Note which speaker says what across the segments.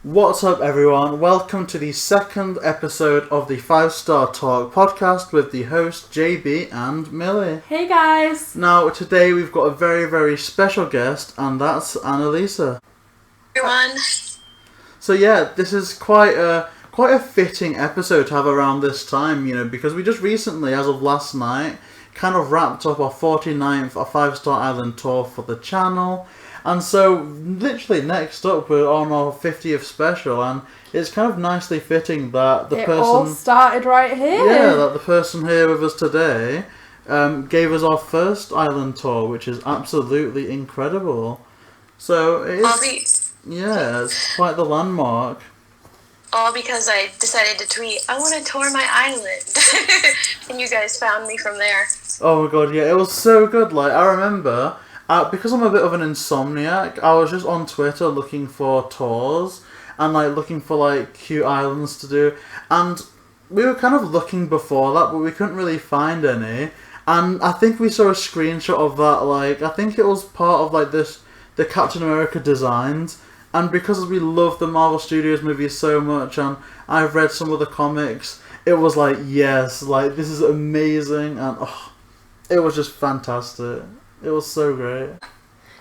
Speaker 1: What's up, everyone? Welcome to the second episode of the 5-Star Talk podcast with the host JayBee and Millie.
Speaker 2: Hey guys!
Speaker 1: Now, today we've got a very, very special guest, and that's Annalise.
Speaker 3: Everyone.
Speaker 1: So yeah, this is quite a fitting episode to have around this time, because we just recently, as of last night, kind of wrapped up our 49th 5-Star Island tour for the channel. And so, literally next up, we're on our 50th special, and it's kind of nicely fitting that the person... It
Speaker 2: all started right here!
Speaker 1: Yeah, that the person here with us today gave us our first island tour, which is absolutely incredible. So, it's quite the landmark.
Speaker 3: All because I decided to tweet, I want to tour my island. And you guys found me from there.
Speaker 1: Oh my god, yeah, it was so good. I remember... because I'm a bit of an insomniac, I was just on Twitter looking for tours and looking for cute islands to do, and we were kind of looking before that, but we couldn't really find any. And I think we saw a screenshot of that. I think it was part of the Captain America designs, and because we love the Marvel Studios movies so much, and I've read some of the comics, it was yes, this is amazing, and it was just fantastic. It was so great.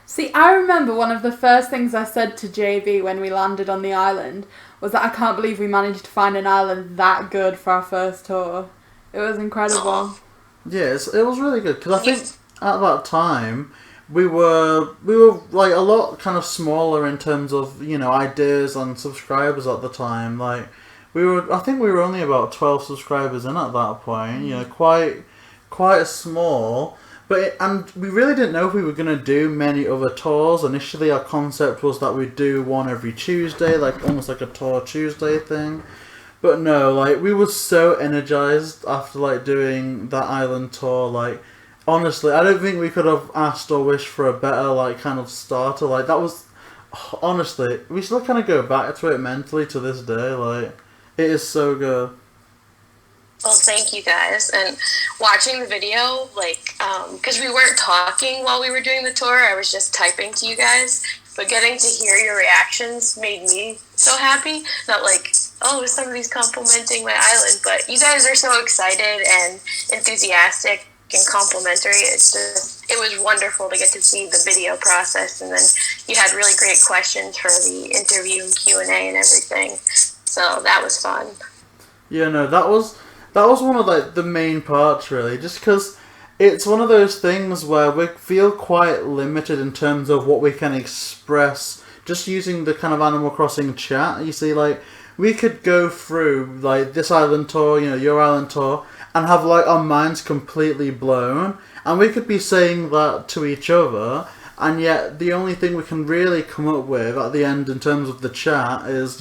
Speaker 2: See, I remember one of the first things I said to JayBee when we landed on the island was that I can't believe we managed to find an island that good for our first tour. It was incredible.
Speaker 1: Yes, it was really good, because I think at that time we were a lot kind of smaller in terms of, ideas and subscribers at the time. I think we were only about 12 subscribers in at that point, quite small. And we really didn't know if we were going to do many other tours. Initially, our concept was that we'd do one every Tuesday, almost like a Tour Tuesday thing. But no, we were so energized after, doing that island tour. Honestly, I don't think we could have asked or wished for a better, kind of starter. That was... Honestly, we still kind of go back to it mentally to this day. It is so good.
Speaker 3: Well, thank you guys. And watching the video, because we weren't talking while we were doing the tour, I was just typing to you guys. But getting to hear your reactions made me so happy. Not somebody's complimenting my island, but you guys are so excited and enthusiastic and complimentary. It was wonderful to get to see the video process, and then you had really great questions for the interview and Q&A and everything. So that was fun.
Speaker 1: Yeah, no, that was one of the main parts, really, just because it's one of those things where we feel quite limited in terms of what we can express just using the kind of Animal Crossing chat. You see, we could go through this island tour, your island tour, and have our minds completely blown, and we could be saying that to each other, and yet the only thing we can really come up with at the end in terms of the chat is,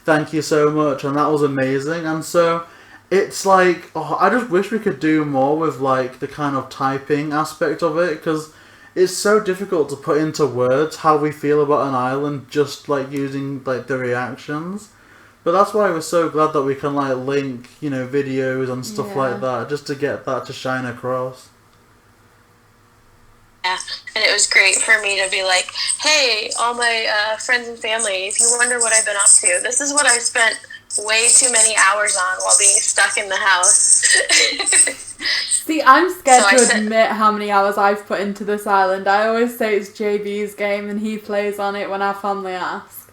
Speaker 1: thank you so much, and that was amazing. And so it's I just wish we could do more with the kind of typing aspect of it, because it's so difficult to put into words how we feel about an island just using the reactions. But that's why we're so glad that we can link videos and stuff like that, just to get that to shine across.
Speaker 3: Yeah, and it was great for me to be hey, all my friends and family, if you wonder what I've been up to, this is what I spent way too many hours on while being stuck in the house.
Speaker 2: See, I'm scared to admit how many hours I've put into this island. I always say it's JB's game and he plays on it when our family ask.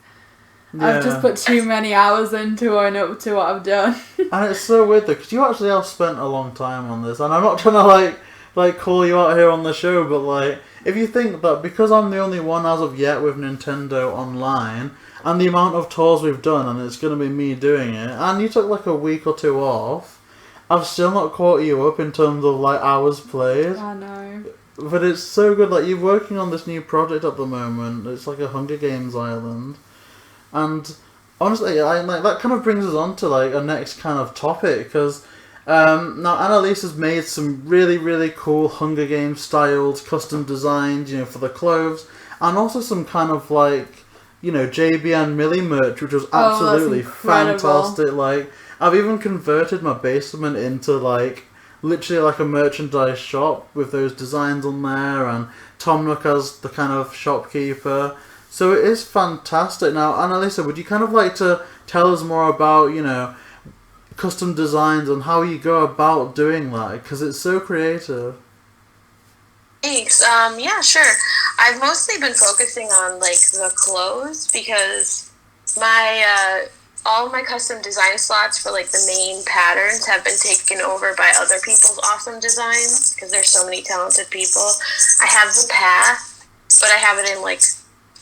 Speaker 2: Yeah. I've just put too many hours into and up to what I've done. And
Speaker 1: it's so weird though, because you actually have spent a long time on this, and I'm not trying to call you out here on the show, but if you think that because I'm the only one as of yet with Nintendo Online, and the amount of tours we've done, and it's going to be me doing it, and you took a week or two off, I've still not caught you up in terms of hours played.
Speaker 2: I know.
Speaker 1: But it's so good, you're working on this new project at the moment. It's a Hunger Games island. And honestly, that kind of brings us on to a next kind of topic, because now Annalise has made some really, really cool Hunger Games styled custom designs, for the clothes, and also some kind of JayBee and Millie merch, which was absolutely fantastic. I've even converted my basement into literally a merchandise shop with those designs on there, and Tom Nook as the kind of shopkeeper. So it is fantastic. Now, Annalise, would you kind of like to tell us more about, you know, custom designs and how you go about doing that? Because it's so creative.
Speaker 3: Thanks. Yeah, sure. I've mostly been focusing on like the clothes because my all of my custom design slots for like the main patterns have been taken over by other people's awesome designs because there's so many talented people. I have the path, but I have it in like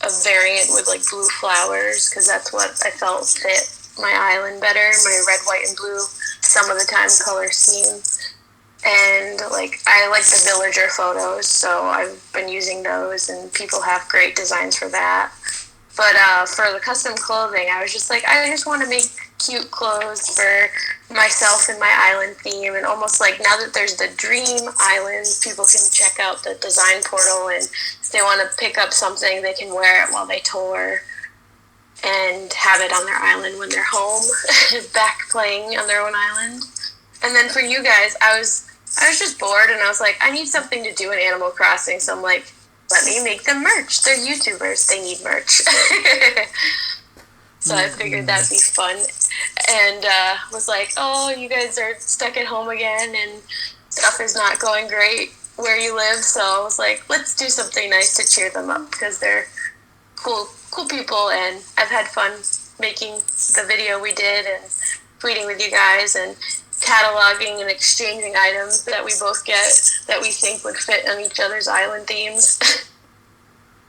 Speaker 3: a variant with like blue flowers because that's what I felt fit my island better. My red, white, and blue some of the time color scheme. And like I like the villager photos, so I've been using those, and people have great designs for that. But for the custom clothing, I was just like, I just want to make cute clothes for myself and my island theme, and almost like now that there's the Dream Island, people can check out the design portal, and if they want to pick up something, they can wear it while they tour and have it on their island when they're home, back playing on their own island. And then for you guys, I was just bored, and I was like, I need something to do in Animal Crossing, so I'm like, let me make them merch. They're YouTubers. They need merch. So I figured that'd be fun. And was like, oh, you guys are stuck at home again, and stuff is not going great where you live, so I was like, let's do something nice to cheer them up, because they're cool people, and I've had fun making the video we did and tweeting with you guys and cataloging and exchanging items that we both get that we think would fit on each other's island themes.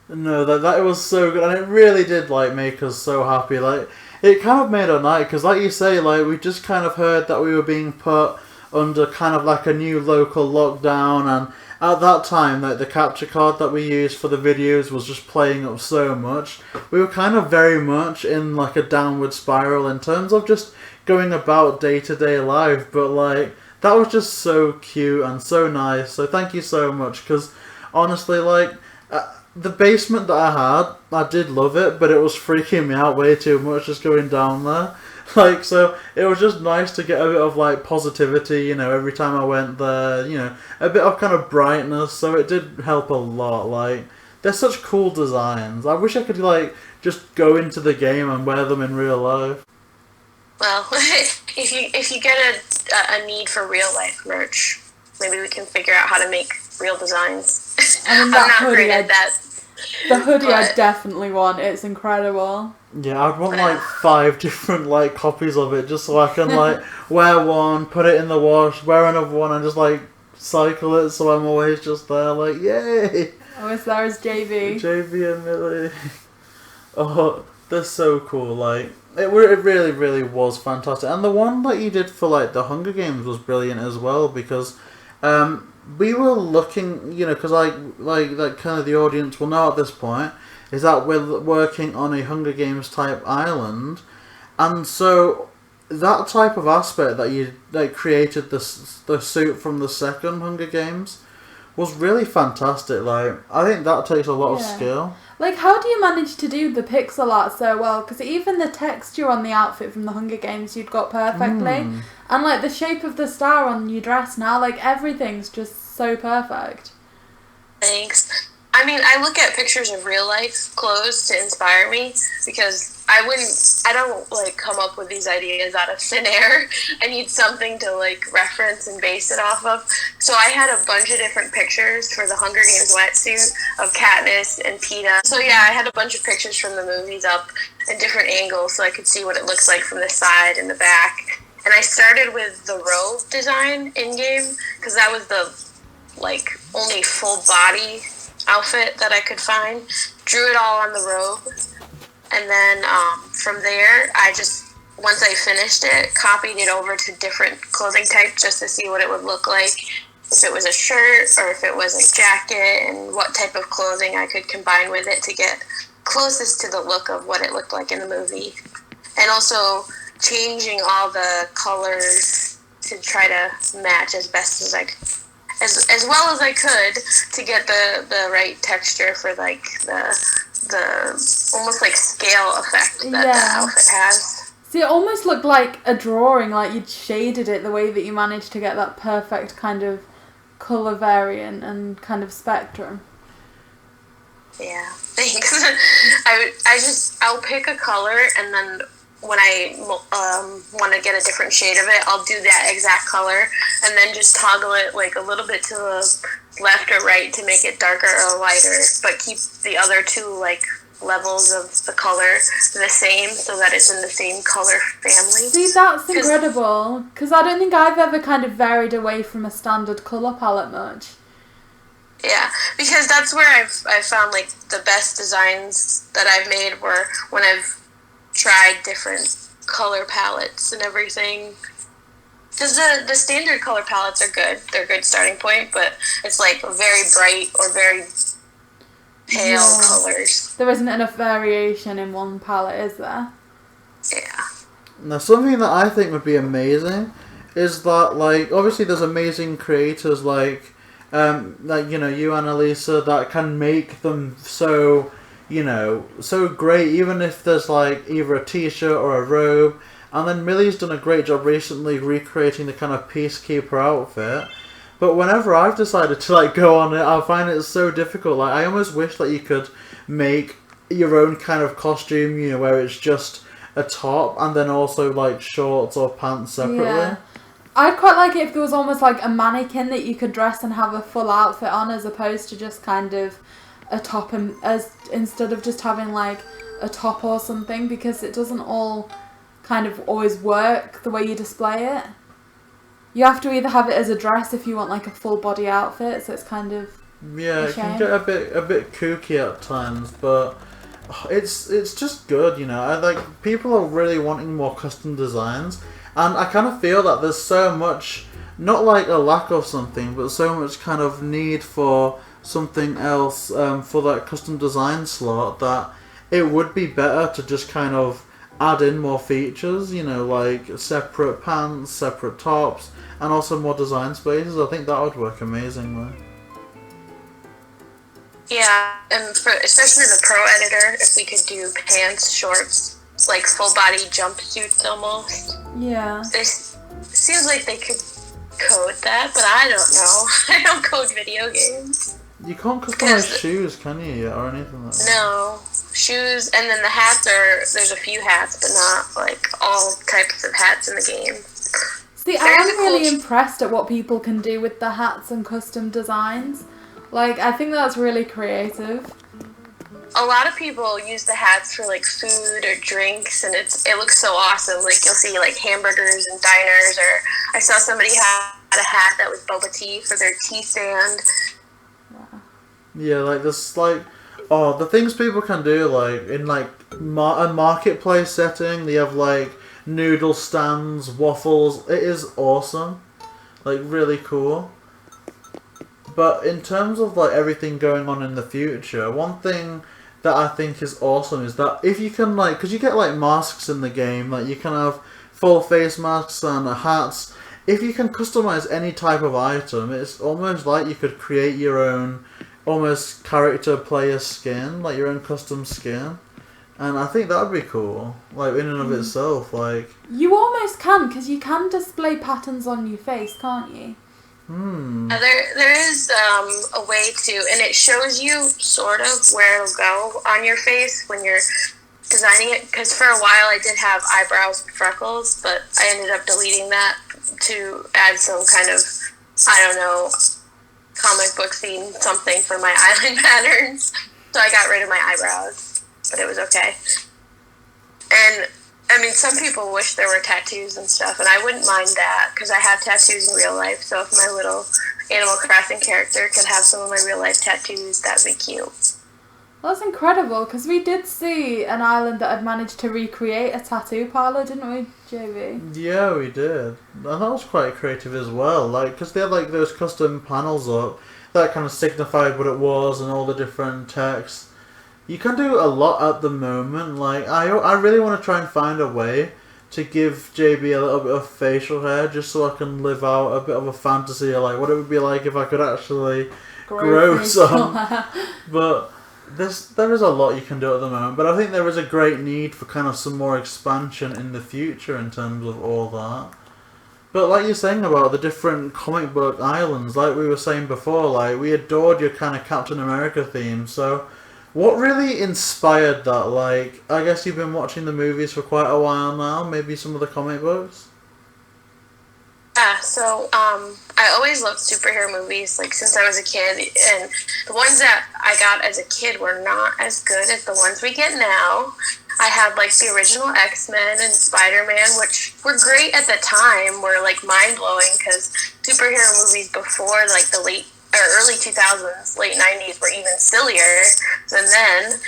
Speaker 1: No, that was so good, and it really did like make us so happy. Like, it kind of made our night, because like you say, like, we just kind of heard that we were being put under kind of like a new local lockdown, and at that time, like, the capture card that we used for the videos was just playing up so much. We were kind of very much in like a downward spiral in terms of just going about day-to-day life, but like, that was just so cute and so nice, so thank you so much, because honestly, like, the basement that I had, I did love it, but it was freaking me out way too much just going down there. Like, so it was just nice to get a bit of like positivity, you know, every time I went there, you know, a bit of kind of brightness, so it did help a lot. Like, they're such cool designs. I wish I could like just go into the game and wear them in real life.
Speaker 3: Well, if you get a need for real life merch, maybe we can figure out how to make real designs.
Speaker 2: I mean,
Speaker 3: I'm not great at that.
Speaker 2: The hoodie I definitely want. It's incredible.
Speaker 1: Yeah, I'd want like 5 different like copies of it, just so I can like wear one, put it in the wash, wear another one, and just like cycle it, so I'm always just there like, yay!
Speaker 2: Oh, it's there as JayBee.
Speaker 1: JayBee and Millie. Oh, they're so cool. Like, it really, really was fantastic. And the one that you did for like the Hunger Games was brilliant as well, because we were looking, you know, because like kind of the audience will know at this point, is that we're working on a Hunger Games type island, and so that type of aspect that you like created the suit from the second Hunger Games was really fantastic. Like, I think that takes a lot of skill.
Speaker 2: Like, how do you manage to do the pixel art so well? Because even the texture on the outfit from the Hunger Games you'd got perfectly. And, like, the shape of the star on your dress now, like, everything's just so perfect.
Speaker 3: Thanks. I mean, I look at pictures of real life clothes to inspire me, because I don't like come up with these ideas out of thin air. I need something to like reference and base it off of. So I had a bunch of different pictures for the Hunger Games wetsuit of Katniss and Peeta. So yeah, I had a bunch of pictures from the movies up in different angles so I could see what it looks like from the side and the back. And I started with the robe design in-game, because that was the like only full body outfit that I could find. Drew it all on the robe. And then from there, I just, once I finished it, copied it over to different clothing types just to see what it would look like. If it was a shirt or if it was a jacket, and what type of clothing I could combine with it to get closest to the look of what it looked like in the movie. And also changing all the colors to try to match as best as I could. As well as I could to get the right texture for like the almost like scale effect that the outfit has.
Speaker 2: See, it almost looked like a drawing, like you'd shaded it the way that you managed to get that perfect kind of colour variant and kind of spectrum.
Speaker 3: Yeah, thanks. I'll pick a color, and then when I want to get a different shade of it, I'll do that exact color, and then just toggle it like a little bit to the left or right to make it darker or lighter, but keep the other two like levels of the color the same so that it's in the same color family.
Speaker 2: See, that's incredible, because I don't think I've ever kind of varied away from a standard colour palette much.
Speaker 3: Yeah, because that's where I've found like the best designs that I've made were when I've tried different color palettes and everything. Because the standard color palettes are good. They're a good starting point, but it's like very bright or very pale colors.
Speaker 2: There isn't enough variation in one palette, is there?
Speaker 3: Yeah.
Speaker 1: Now, something that I think would be amazing is that, like, obviously there's amazing creators like you, Annalise, that can make them so, so great, even if there's like either a t-shirt or a robe. And then Millie's done a great job recently recreating the kind of peacekeeper outfit. But whenever I've decided to like go on it, I find it so difficult. Like, I almost wish that you could make your own kind of costume, where it's just a top and then also like shorts or pants separately. Yeah.
Speaker 2: I'd quite like it if there was almost like a mannequin that you could dress and have a full outfit on, as opposed to just kind of a top, instead of just having like a top or something, because it doesn't all kind of always work the way you display it. You have to either have it as a dress if you want like a full body outfit, so it's kind of
Speaker 1: it can get a bit kooky at times, but it's just good, I like, people are really wanting more custom designs. And I kind of feel that there's so much, not like a lack of something, but so much kind of need for something else for that custom design slot, that it would be better to just kind of add in more features, like separate pants, separate tops, and also more design spaces. I think that would work amazingly.
Speaker 3: Yeah, and especially the Pro Editor, if we could do pants, shorts, like full body jumpsuits almost.
Speaker 2: Yeah.
Speaker 3: It seems like they could code that, but I don't know. I don't code video games.
Speaker 1: You can't customize shoes, can you, or anything like that?
Speaker 3: No. Shoes, and then the hats there's a few hats, but not like all types of hats in the game.
Speaker 2: See, I am really impressed at what people can do with the hats and custom designs. Like, I think that's really creative.
Speaker 3: A lot of people use the hats for like food or drinks, and it looks so awesome. Like, you'll see like hamburgers and diners, or I saw somebody had a hat that was boba tea for their tea stand.
Speaker 2: Wow.
Speaker 1: Yeah, like this, like, the things people can do, like in like a marketplace setting, they have like noodle stands, waffles. It is awesome, like really cool. But in terms of like everything going on in the future, one thing that I think is awesome is that if you can, like, because you get like masks in the game, like you can have full face masks and hats. If you can customize any type of item, it's almost like you could create your own almost character player skin, like your own custom skin. And I think that would be cool, like in and of itself. Like,
Speaker 2: you almost can, because you can display patterns on your face, can't you?
Speaker 3: There is a way to, and it shows you sort of where it'll go on your face when you're designing it. Because for a while I did have eyebrows and freckles, but I ended up deleting that to add some kind of, I don't know, comic book theme something for my eyelid patterns. So I got rid of my eyebrows, but it was okay. And I mean, some people wish there were tattoos and stuff, and I wouldn't mind that, because I have tattoos in real life, so if my little Animal Crossing character could have some of my real life tattoos, that'd be cute.
Speaker 2: That's incredible, because we did see an island that had managed to recreate a tattoo parlour, didn't we, JayBee?
Speaker 1: Yeah, we did. And that was quite creative as well, like, because they had like those custom panels up that kind of signified what it was and all the different text. You can do a lot at the moment. Like, I really want to try and find a way to give JayBee a little bit of facial hair, just so I can live out a bit of a fantasy of like what it would be like if I could actually grow some. But there is a lot you can do at the moment. But I think there is a great need for kind of some more expansion in the future in terms of all that. But like you're saying about the different comic book islands, like we were saying before, like we adored your kind of Captain America theme, so What really inspired that? Like, I guess you've been watching the movies for quite a while now. Maybe some of the comic books.
Speaker 3: Yeah, so I always loved superhero movies, like since I was a kid, and the ones that I got as a kid were not as good as the ones we get now. I had like the original X-Men and Spider-Man, which were great at the time, were like mind-blowing because superhero movies before like the late or early 2000s, late 90s were even sillier than then.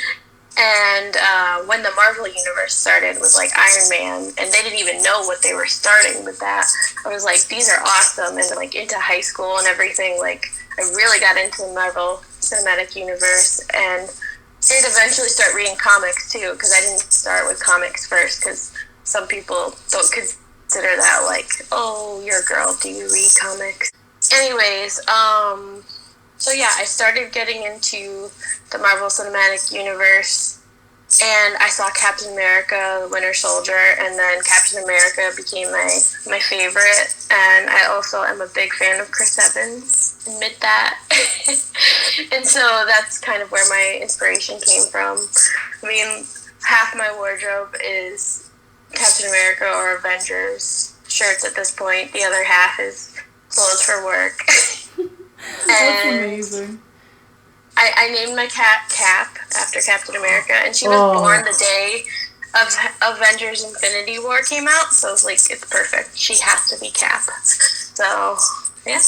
Speaker 3: And when the Marvel Universe started with like Iron Man, and they didn't even know what they were starting with that, I was like, these are awesome. And like into high school and everything, like I really got into the Marvel Cinematic Universe, and did eventually start reading comics too, because I didn't start with comics first, because some people don't consider that like, oh, you're a girl, do you read comics? Anyways, so yeah, I started getting into the Marvel Cinematic Universe, and I saw Captain America, the Winter Soldier, and then Captain America became my favorite, and I also am a big fan of Chris Evans, admit that. And so that's kind of where my inspiration came from. I mean, half my wardrobe is Captain America or Avengers shirts at this point, the other half is clothes for work.
Speaker 2: That's amazing.
Speaker 3: I named my cat Cap after Captain America, and she was born the day of Avengers Infinity War came out, so I was like, it's perfect. She has to be Cap. So, yeah.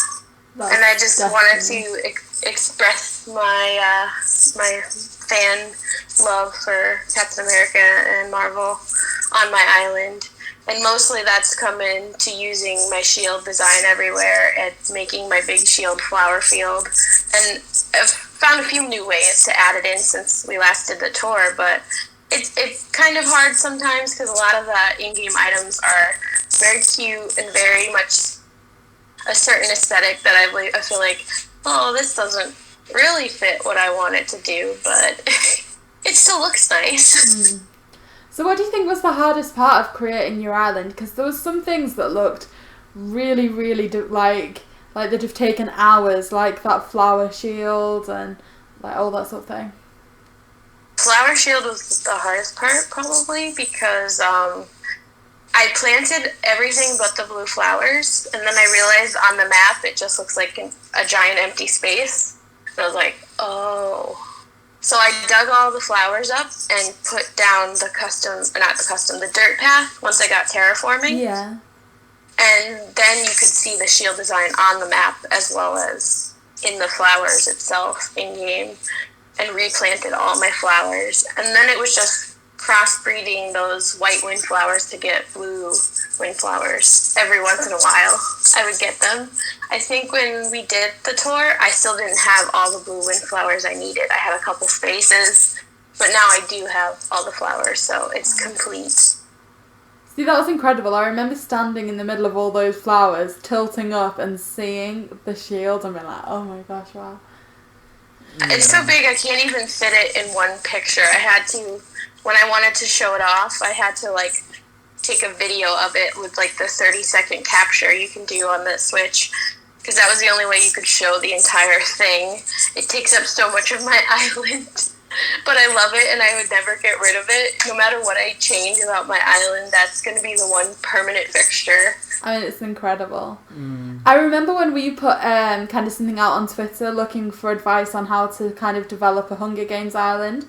Speaker 3: That's and I just wanted to express my my fan love for Captain America and Marvel on my island. And mostly that's come into using my shield design everywhere and making my big shield flower field. And I've found a few new ways to add it in since we last did the tour, but it's kind of hard sometimes because a lot of the in-game items are very cute and very much a certain aesthetic that I feel like, oh, this doesn't really fit what I want it to do, but it still looks nice.
Speaker 2: So what do you think was the hardest part of creating your island? Because there was some things that looked really, really like they'd have taken hours, like that flower shield and like all that sort of thing.
Speaker 3: Flower shield was the hardest part, probably, because I planted everything but the blue flowers, and then I realized on the map it just looks like a giant empty space. And I was like, oh. So I dug all the flowers up and put down the dirt path once I got terraforming.
Speaker 2: Yeah.
Speaker 3: And then you could see the shield design on the map as well as in the flowers itself in-game, and replanted all my flowers. And then it was just crossbreeding those white windflowers to get blue windflowers. Every once in a while I would get them. I think when we did the tour, I still didn't have all the blue windflowers I needed. I had a couple spaces, but now I do have all the flowers, so it's complete.
Speaker 2: See, that was incredible. I remember standing in the middle of all those flowers, tilting up and seeing the shield and being like, oh my gosh, wow.
Speaker 3: It's so big I can't even fit it in one picture. I had to, when I wanted to show it off, I had to like take a video of it with like the 30-second capture you can do on the Switch, because that was the only way you could show the entire thing. It takes up so much of my island, but I love it and I would never get rid of it. No matter what I change about my island, that's going to be the one permanent fixture.
Speaker 2: I mean, it's incredible. I remember when we put kind of something out on Twitter looking for advice on how to kind of develop a Hunger Games island.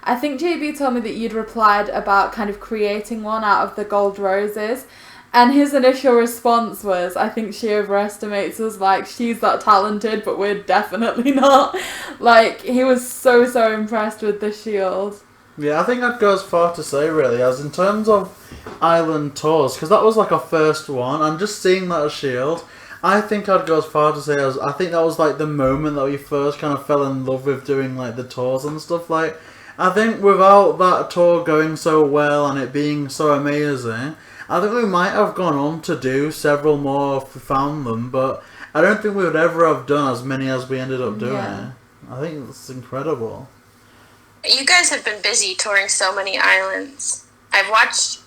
Speaker 2: I think JayBee told me that you'd replied about kind of creating one out of the gold roses. And his initial response was, I think she overestimates us, like, she's that talented, but we're definitely not. Like, he was so impressed with the shield.
Speaker 1: Yeah, I think I'd go as far to say, really, as in terms of island tours, because that was like a first one, and just seeing that shield, I think I'd go as far to say as, I think that was like the moment that we first kind of fell in love with doing like the tours and stuff. Like, I think without that tour going so well and it being so amazing, I think we might have gone on to do several more if we found them, but I don't think we would ever have done as many as we ended up doing. Yeah. I think it's incredible.
Speaker 3: You guys have been busy touring so many islands. I've watched,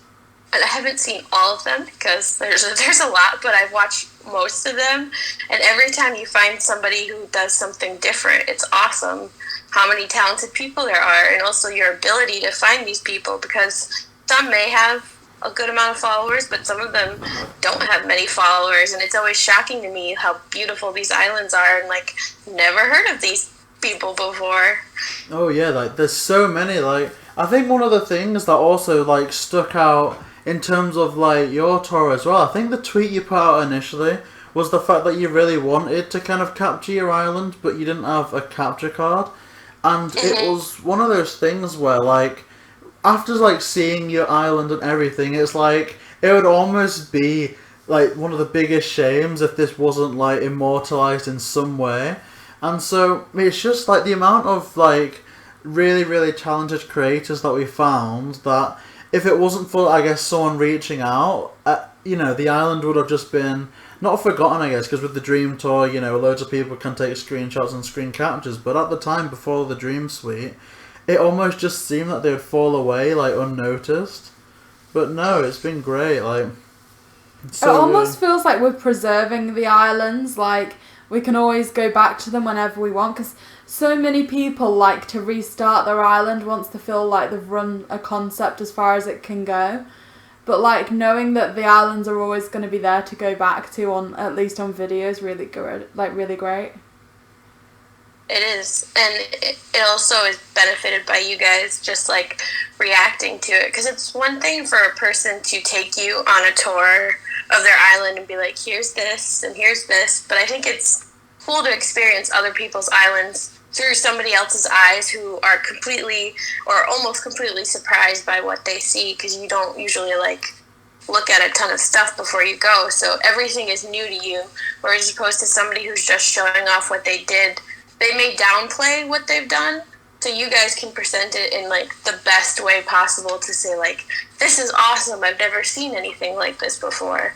Speaker 3: I haven't seen all of them because there's a lot, but I've watched most of them, and every time you find somebody who does something different, it's awesome. how many talented people there are, and also your ability to find these people, because some may have a good amount of followers, but some of them don't have many followers, and it's always shocking to me how beautiful these islands are, and like, never heard of these people before.
Speaker 1: Oh yeah, like there's so many. Like I think one of the things that also like stuck out in terms of like your tour as well, I think the tweet you put out initially was the fact that you really wanted to kind of capture your island, but you didn't have a capture card. And it was one of those things where, like, after, like, seeing your island and everything, it's like, it would almost be, like, one of the biggest shames if this wasn't, like, immortalized in some way. And so, it's just, like, the amount of, like, really, really talented creators that we found, that if it wasn't for, I guess, someone reaching out, you know, the island would have just been not forgotten, I guess, because with the Dream Tour, you know, loads of people can take screenshots and screen captures, but at the time, before the Dream Suite, it almost just seemed that they would fall away, like, unnoticed. But no, it's been great, like...
Speaker 2: So it almost feels like we're preserving the islands, like, we can always go back to them whenever we want, because so many people like to restart their island once they feel like they've run a concept as far as it can go. But, like, knowing that the islands are always going to be there to go back to, on at least on video, is really good. Like, really great.
Speaker 3: It is. And it also is benefited by you guys just, like, reacting to it. Because it's one thing for a person to take you on a tour of their island and be like, here's this and here's this. But I think it's cool to experience other people's islands through somebody else's eyes who are completely or almost completely surprised by what they see, because you don't usually like look at a ton of stuff before you go, so everything is new to you, whereas opposed to somebody who's just showing off what they did, they may downplay what they've done, so you guys can present it in like the best way possible to say like, this is awesome, I've never seen anything like this before,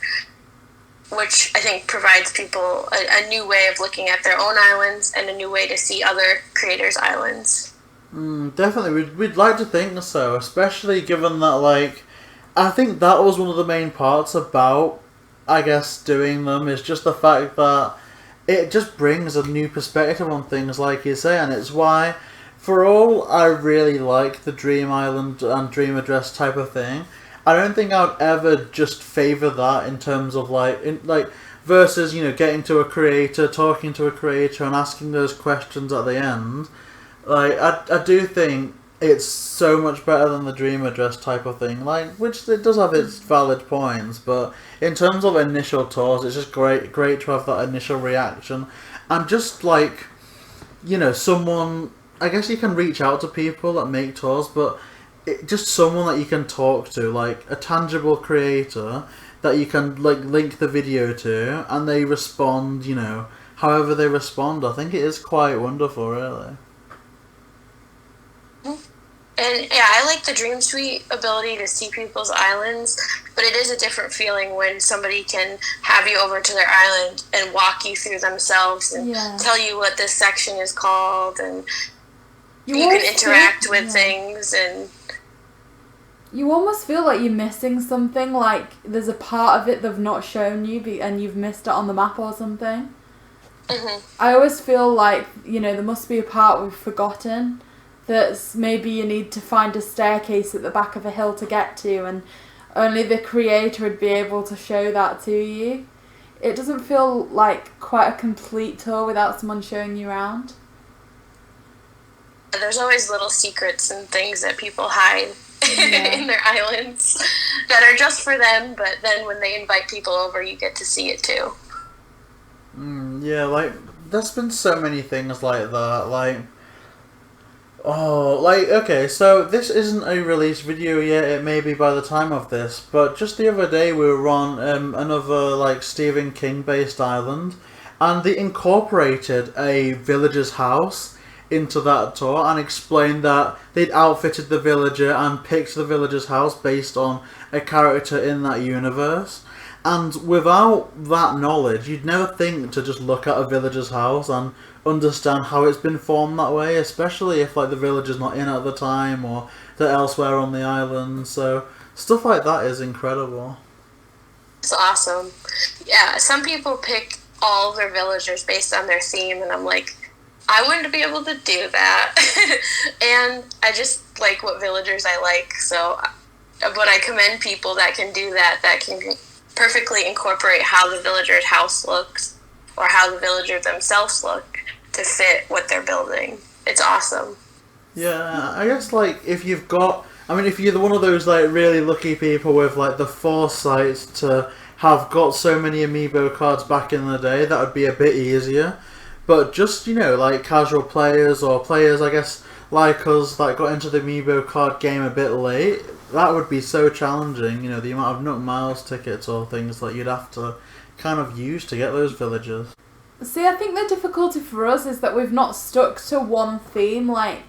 Speaker 3: which I think provides people a new way of looking at their own islands and a new way to see other creators' islands.
Speaker 1: Definitely, we'd like to think so, especially given that, like, I think that was one of the main parts about, I guess, doing them, is just the fact that it just brings a new perspective on things, like you say, and it's why, for all I really like the Dream Island and Dream Address type of thing, I don't think I would ever just favour that in terms of versus, you know, getting to a creator, talking to a creator and asking those questions at the end. Like, I do think it's so much better than the Dream Address type of thing, like, which it does have its valid points, but in terms of initial tours, it's just great to have that initial reaction. And just, like, you know, someone, I guess you can reach out to people that make tours, but just someone that you can talk to, like a tangible creator that you can like link the video to, and they respond, you know, however they respond. I think it is quite wonderful, really.
Speaker 3: And yeah, I like the Dream Suite ability to see people's islands, but it is a different feeling when somebody can have you over to their island and walk you through themselves and tell you what this section is called, and you can interact with things, and
Speaker 2: you almost feel like you're missing something, like there's a part of it they've not shown you and you've missed it on the map or something. I always feel like, you know, there must be a part we've forgotten, that's maybe you need to find a staircase at the back of a hill to get to, and only the creator would be able to show that to you. It doesn't feel like quite a complete tour without someone showing you around.
Speaker 3: There's always little secrets and things that people hide in their islands that are just for them, but then when they invite people over, you get to see it too.
Speaker 1: Yeah, like, there's been so many things like that, like, okay, so this isn't a released video yet, it may be by the time of this, but just the other day we were on another, like, Stephen King based island, and they incorporated a villager's house into that tour and explained that they'd outfitted the villager and picked the villager's house based on a character in that universe. And without that knowledge, you'd never think to just look at a villager's house and understand how it's been formed that way, especially if like the villager's not in at the time or they're elsewhere on the island. So stuff like that is incredible.
Speaker 3: It's awesome. Yeah, some people pick all their villagers based on their theme, and I'm like, I wouldn't be able to do that. And I just like what villagers I like. So, but I commend people that can do that, that can perfectly incorporate how the villager's house looks or how the villagers themselves look to fit what they're building. It's awesome.
Speaker 1: Yeah, I guess, like, if you've got... I mean, if you're one of those, like, really lucky people with, like, the foresight to have got so many amiibo cards back in the day, that would be a bit easier. But just, you know, like, casual players or players, I guess, like us, that got into the amiibo card game a bit late, that would be so challenging, you know, the amount of Nook Miles tickets or things that you'd have to kind of use to get those villagers.
Speaker 2: See, I think the difficulty for us is that we've not stuck to one theme. Like,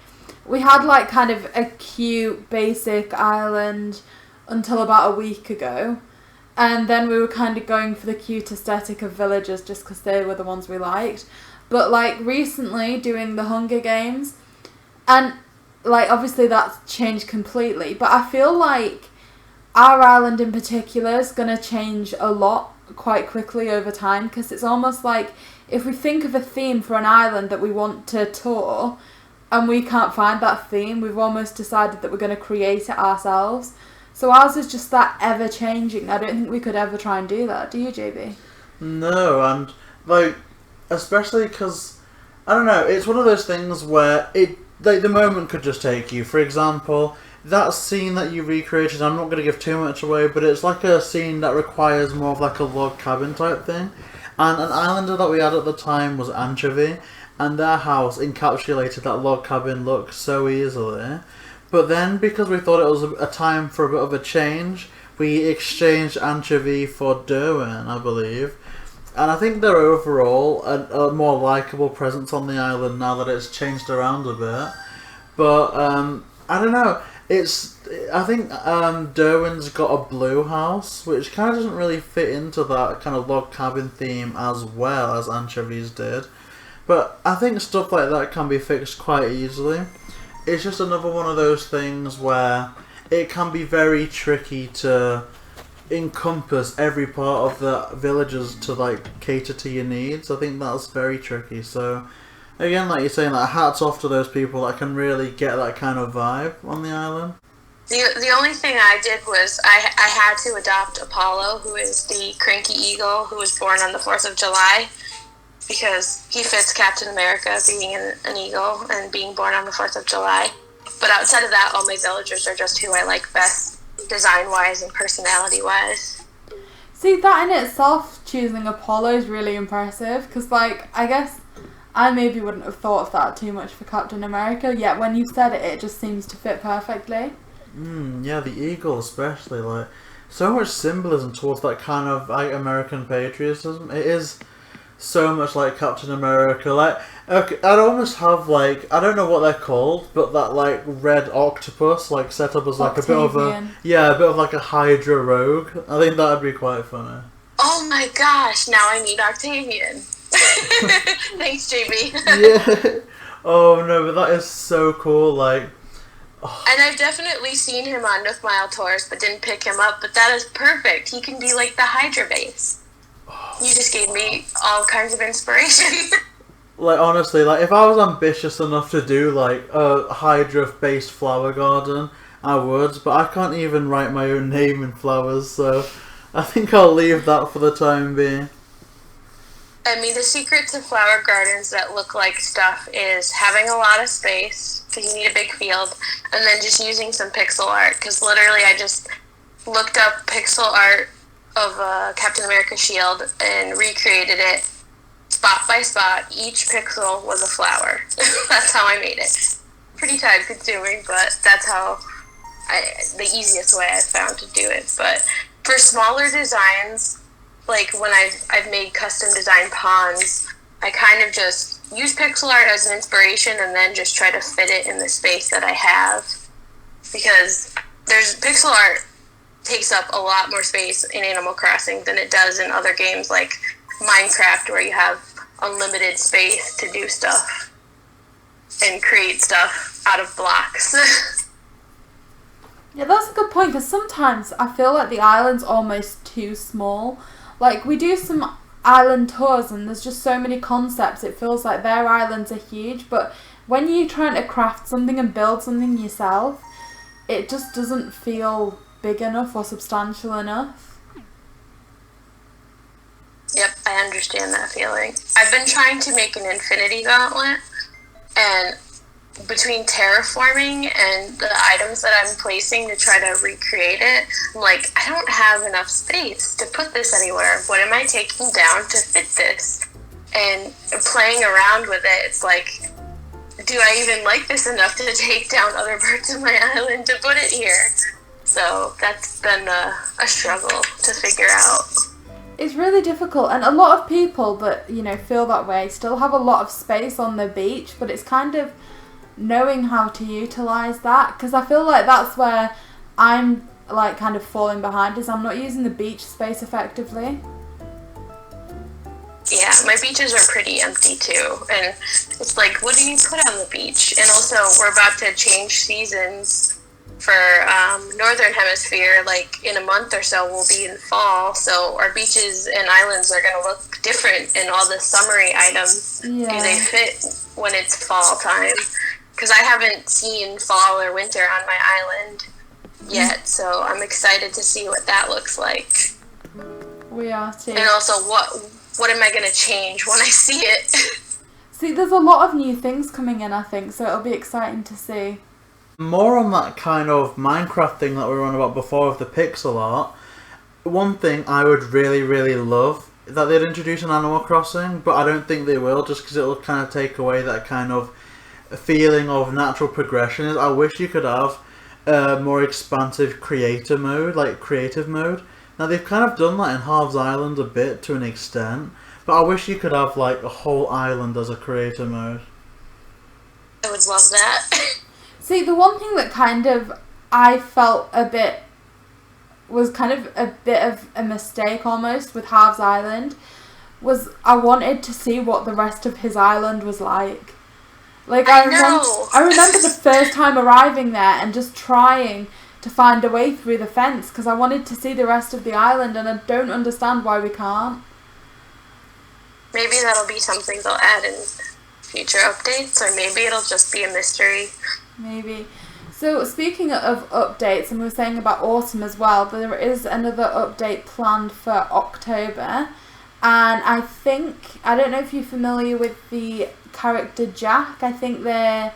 Speaker 2: we had, like, kind of a cute, basic island until about a week ago. And then we were kind of going for the cute aesthetic of villagers just because they were the ones we liked. But, like, recently doing the Hunger Games, and, like, obviously that's changed completely. But I feel like our island in particular is going to change a lot quite quickly over time, because it's almost like if we think of a theme for an island that we want to tour and we can't find that theme, we've almost decided that we're going to create it ourselves. So ours is just that ever changing. I don't think we could ever try and do that. Do you, JayBee?
Speaker 1: No, and, like, especially because, I don't know, it's one of those things where it, like, the moment could just take you. For example, that scene that you recreated, I'm not going to give too much away, but it's like a scene that requires more of like a log cabin type thing. And an islander that we had at the time was Anchovy, and their house encapsulated that log cabin look so easily. But then, because we thought it was a time for a bit of a change, we exchanged Anchovy for Derwin, I believe. And I think they're overall a more likeable presence on the island now that it's changed around a bit. But, I don't know. I think Derwin's got a blue house, which kind of doesn't really fit into that kind of log cabin theme as well as Anchovies did. But I think stuff like that can be fixed quite easily. It's just another one of those things where it can be very tricky to encompass every part of the villagers to, like, cater to your needs. I think that's very tricky. So again, like you're saying, like, hats off to those people that can really get that kind of vibe on the island.
Speaker 3: The only thing I did was I had to adopt Apollo, who is the cranky eagle who was born on the 4th of July, because he fits Captain America being an eagle and being born on the 4th of July. But outside of that, all my villagers are just who I like best, design-wise and personality-wise.
Speaker 2: See, that in itself, choosing Apollo is really impressive, because, like, I guess I maybe wouldn't have thought of that too much for Captain America, yet when you said it, it just seems to fit perfectly.
Speaker 1: Yeah, the eagle especially, like, so much symbolism towards that kind of, like, American patriotism. It is so much like Captain America. Like, okay, I'd almost have, like, I don't know what they're called, but that, like, red octopus, like, set up as, like, a bit of like a Hydra rogue. I think that'd be quite funny.
Speaker 3: Oh my gosh, now I need Octavian. Thanks, JayBee.
Speaker 1: Yeah. Oh no, but that is so cool, like...
Speaker 3: Oh. And I've definitely seen him on Nook Mile tours, but didn't pick him up, but that is perfect. He can be like the Hydra base. Oh. You just gave me all kinds of inspiration.
Speaker 1: Like, honestly, like, if I was ambitious enough to do, like, a Hydra-based flower garden, I would, but I can't even write my own name in flowers, so I think I'll leave that for the time being.
Speaker 3: I mean, the secret to flower gardens that look like stuff is having a lot of space, because you need a big field, and then just using some pixel art, because literally I just looked up pixel art of Captain America's shield and recreated it spot by spot. Each pixel was a flower. That's how I made it. Pretty time consuming, but that's how the easiest way I've found to do it. But for smaller designs, like when I've made custom design ponds, I kind of just use pixel art as an inspiration and then just try to fit it in the space that I have, because pixel art takes up a lot more space in Animal Crossing than it does in other games like Minecraft, where you have unlimited space to do stuff and create stuff out of blocks.
Speaker 2: Yeah, that's a good point, because sometimes I feel like the island's almost too small. Like, we do some island tours, and there's just so many concepts. It feels like their islands are huge, but when you're trying to craft something and build something yourself, it just doesn't feel big enough or substantial enough.
Speaker 3: Yep, I understand that feeling. I've been trying to make an infinity gauntlet, and between terraforming and the items that I'm placing to try to recreate it, I'm like, I don't have enough space to put this anywhere. What am I taking down to fit this? And playing around with it, it's like, do I even like this enough to take down other parts of my island to put it here? So that's been a struggle to figure out.
Speaker 2: It's really difficult, and a lot of people that, feel that way still have a lot of space on the beach, but it's kind of knowing how to utilise that, because I feel like that's where I'm like kind of falling behind, is I'm not using the beach space effectively.
Speaker 3: Yeah, my beaches are pretty empty too, and it's like, what do you put on the beach? And also, we're about to change seasons for Northern Hemisphere. Like in a month or so, we'll be in fall, so our beaches and islands are going to look different, and all the summery items, do they fit when it's fall time? Because I haven't seen fall or winter on my island yet, so I'm excited to see what that looks like.
Speaker 2: We are too.
Speaker 3: And also, what am I going to change when I see it?
Speaker 2: See, there's a lot of new things coming in, I think, so it'll be exciting to see.
Speaker 1: More on that kind of Minecraft thing that we were on about before of the pixel art. One thing I would really, really love that they'd introduce in Animal Crossing, but I don't think they will, just because it'll kind of take away that kind of feeling of natural progression. Is I wish you could have a more expansive creative mode. Now they've kind of done that in Halves Island a bit to an extent, but I wish you could have like a whole island as a creator mode.
Speaker 3: I would love that.
Speaker 2: See, the one thing that kind of I felt was kind of a bit of a mistake almost with Halves Island was I wanted to see what the rest of his island was like. Like I remember the first time arriving there and just trying to find a way through the fence because I wanted to see the rest of the island, and I don't understand why we can't.
Speaker 3: Maybe that'll be something they'll add in future updates, or maybe it'll just be a mystery.
Speaker 2: Maybe. So speaking of updates, and we were saying about autumn as well, there is another update planned for October, and I don't know if you're familiar with the character Jack. I think they're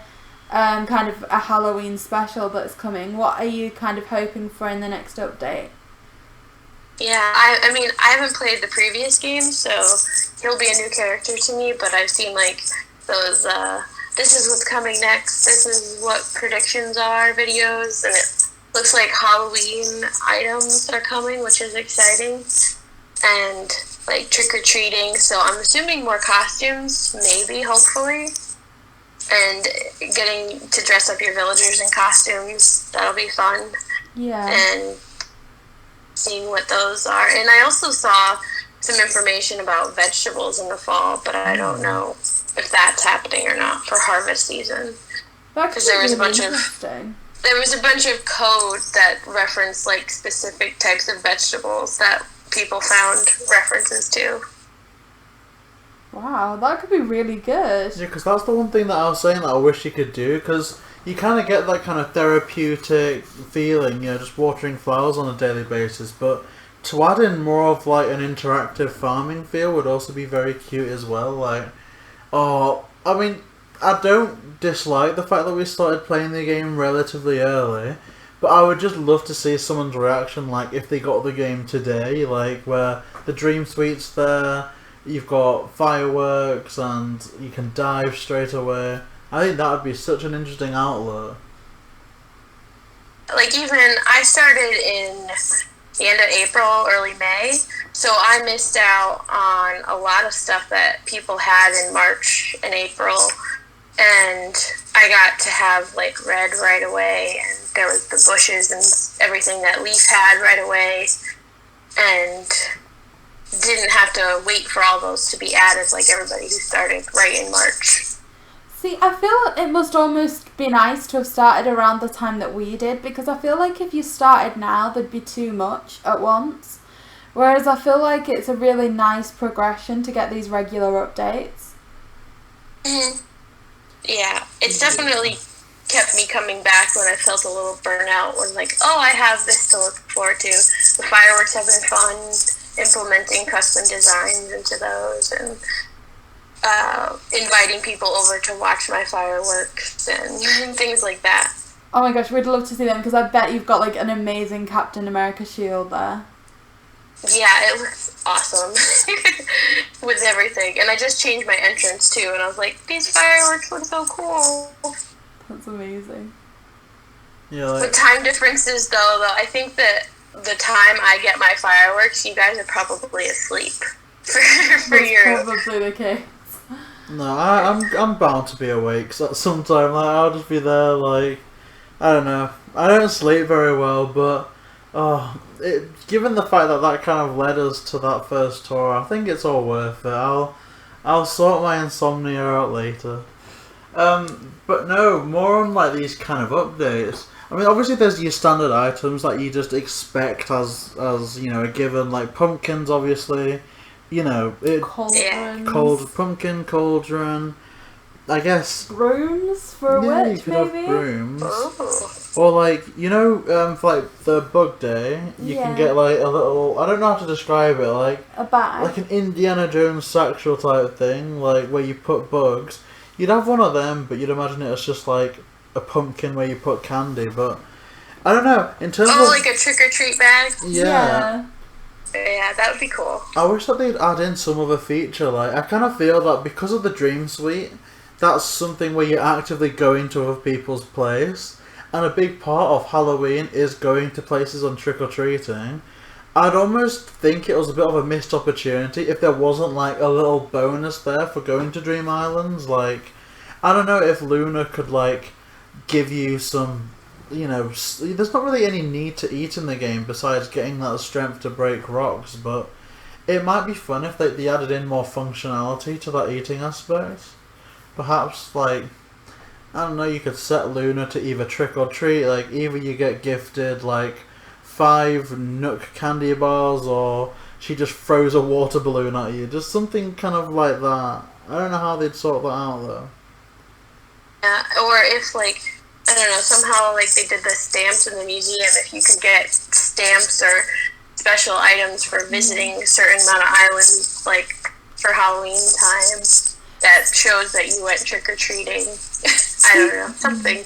Speaker 2: kind of a Halloween special that's coming. What are you kind of hoping for in the next update?
Speaker 3: Yeah, I mean, I haven't played the previous game, so he'll be a new character to me, but I've seen like those this is what's coming next, this is what predictions are videos, and it looks like Halloween items are coming, which is exciting, and like trick-or-treating, so I'm assuming more costumes, maybe, hopefully, and getting to dress up your villagers in costumes, that'll be fun.
Speaker 2: Yeah.
Speaker 3: And seeing what those are. And I also saw some information about vegetables in the fall, but I don't know if that's happening or not for harvest season.
Speaker 2: Because there was a bunch of
Speaker 3: code that referenced like specific types of vegetables that people found references to.
Speaker 2: Wow, that could be really good.
Speaker 1: Yeah, because that's the one thing that I was saying that I wish you could do, because you kind of get that kind of therapeutic feeling, just watering flowers on a daily basis, but to add in more of like an interactive farming feel would also be very cute as well. I mean, I don't dislike the fact that we started playing the game relatively early, but I would just love to see someone's reaction, like if they got the game today, like where the Dream Suite's there, you've got fireworks, and you can dive straight away. I think that would be such an interesting outlet.
Speaker 3: Like even, I started in the end of April, early May, so I missed out on a lot of stuff that people had in March and April, and I got to have like red right away, and there was the bushes and everything that Leaf had right away, and didn't have to wait for all those to be added like everybody who started right in March.
Speaker 2: See, I feel it must almost be nice to have started around the time that we did, because I feel like if you started now, there'd be too much at once. Whereas I feel like it's a really nice progression to get these regular updates.
Speaker 3: Mm-hmm. Yeah, it's definitely kept me coming back when I felt a little burnout. When like, oh, I have this to look forward to. The fireworks have been fun. Implementing custom designs into those and inviting people over to watch my fireworks and things like that.
Speaker 2: Oh my gosh, we'd love to see them because I bet you've got like an amazing Captain America shield there.
Speaker 3: Yeah, it looks awesome with everything. And I just changed my entrance too, and I was like, these fireworks look so cool.
Speaker 2: That's amazing.
Speaker 1: Yeah, like...
Speaker 3: With time differences though, I think that the time I get my fireworks, you guys are probably asleep for Europe.
Speaker 2: That's probably the case.
Speaker 1: No, I'm bound to be awake sometime. Like, I'll just be there, like, I don't know. I don't sleep very well, but given the fact that that kind of led us to that first tour, I think it's all worth it. I'll sort my insomnia out later. But no, more on like these kind of updates. I mean, obviously there's your standard items that you just expect as you know, a given, like pumpkins, obviously. You know, cold pumpkin, cauldron. I guess
Speaker 2: brooms for a witch,
Speaker 1: you could
Speaker 2: maybe.
Speaker 1: Have brooms.
Speaker 3: Oh.
Speaker 1: Or like, you know, for like the bug day, you can get like a little. I don't know how to describe it. Like
Speaker 2: a bag,
Speaker 1: like an Indiana Jones satchel type thing, like where you put bugs. You'd have one of them, but you'd imagine it as just like a pumpkin where you put candy. But I don't know. In terms of
Speaker 3: like a trick or treat bag.
Speaker 1: Yeah.
Speaker 3: Yeah, that would be cool.
Speaker 1: I wish that they'd add in some other feature. Like, I kind of feel that because of the Dream Suite, that's something where you're actively going to other people's place, and a big part of Halloween is going to places on trick-or-treating. I'd almost think it was a bit of a missed opportunity if there wasn't, like, a little bonus there for going to Dream Islands. Like, I don't know if Luna could, like, give you some... You know, there's not really any need to eat in the game besides getting that strength to break rocks, but it might be fun if they added in more functionality to that eating aspect. Perhaps, like, I don't know, you could set Luna to either trick or treat, like, either you get gifted, like, 5 Nook candy bars, or she just throws a water balloon at you. Just something kind of like that. I don't know how they'd sort that out, though.
Speaker 3: Yeah, or if, like, I don't know, somehow like they did the stamps in the museum, if you could get stamps or special items for visiting a certain amount of islands, like for Halloween time, that shows that you went trick-or-treating. I don't know, something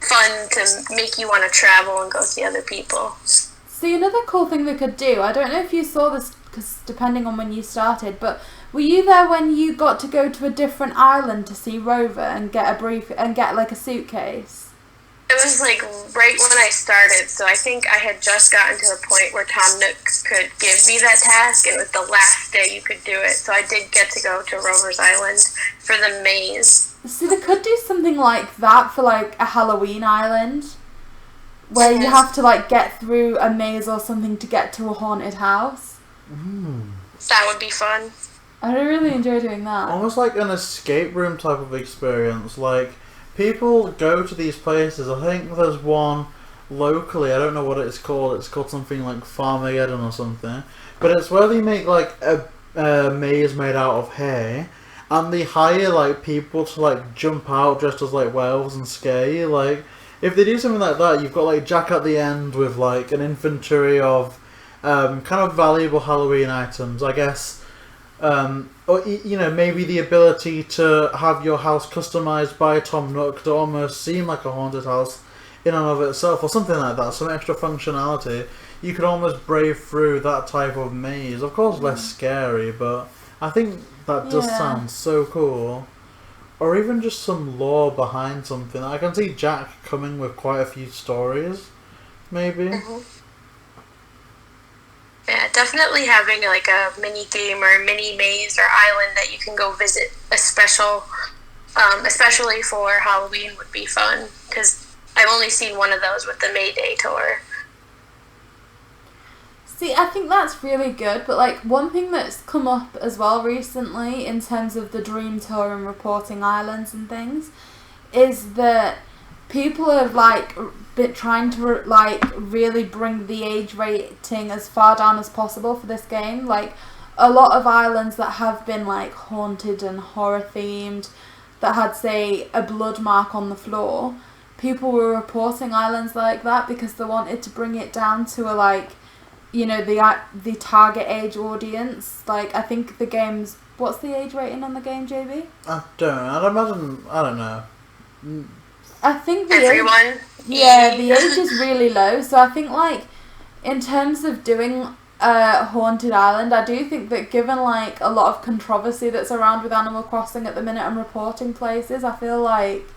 Speaker 3: fun to make you want to travel and go see other people.
Speaker 2: See, another cool thing they could do, I don't know if you saw this, because depending on when you started, but were you there when you got to go to a different island to see Rover and get like a suitcase?
Speaker 3: It was like right when I started, so I think I had just gotten to the point where Tom Nook could give me that task, and it was the last day you could do it. So I did get to go to Rover's Island for the maze.
Speaker 2: See, they could do something like that for like a Halloween island, where you have to like get through a maze or something to get to a haunted house.
Speaker 3: That would be fun.
Speaker 2: I really enjoy doing that.
Speaker 1: Almost like an escape room type of experience, like... People go to these places. I think there's one locally. I don't know what it's called. It's called something like Farmageddon or something. But it's where they make like a maze made out of hay, and they hire like people to like jump out dressed as like werewolves and scare you. Like, if they do something like that, you've got like Jack at the end with like an inventory of kind of valuable Halloween items, I guess. Or, you know, maybe the ability to have your house customized by Tom Nook to almost seem like a haunted house in and of itself, or something like that, some extra functionality. You could almost brave through that type of maze. Of course, less scary, but I think that does sound so cool. Or even just some lore behind something. I can see Jack coming with quite a few stories, maybe.
Speaker 3: Yeah, definitely having like a mini game or mini maze or island that you can go visit a special, especially for Halloween, would be fun, because I've only seen one of those with the May Day tour.
Speaker 2: See, I think that's really good, but like one thing that's come up as well recently in terms of the Dream Tour and reporting islands and things is that people have like been trying to like really bring the age rating as far down as possible for this game. Like a lot of islands that have been like haunted and horror themed, that had say a blood mark on the floor, people were reporting islands like that because they wanted to bring it down to a like, you know, the target age audience. Like I think the game's, what's the age rating on the game, JayBee?
Speaker 1: I don't know.
Speaker 2: I think the
Speaker 3: everyone.
Speaker 2: Age, yeah, the age is really low. So I think like in terms of doing a haunted island, I do think that given like a lot of controversy that's around with Animal Crossing at the minute and reporting places, I feel like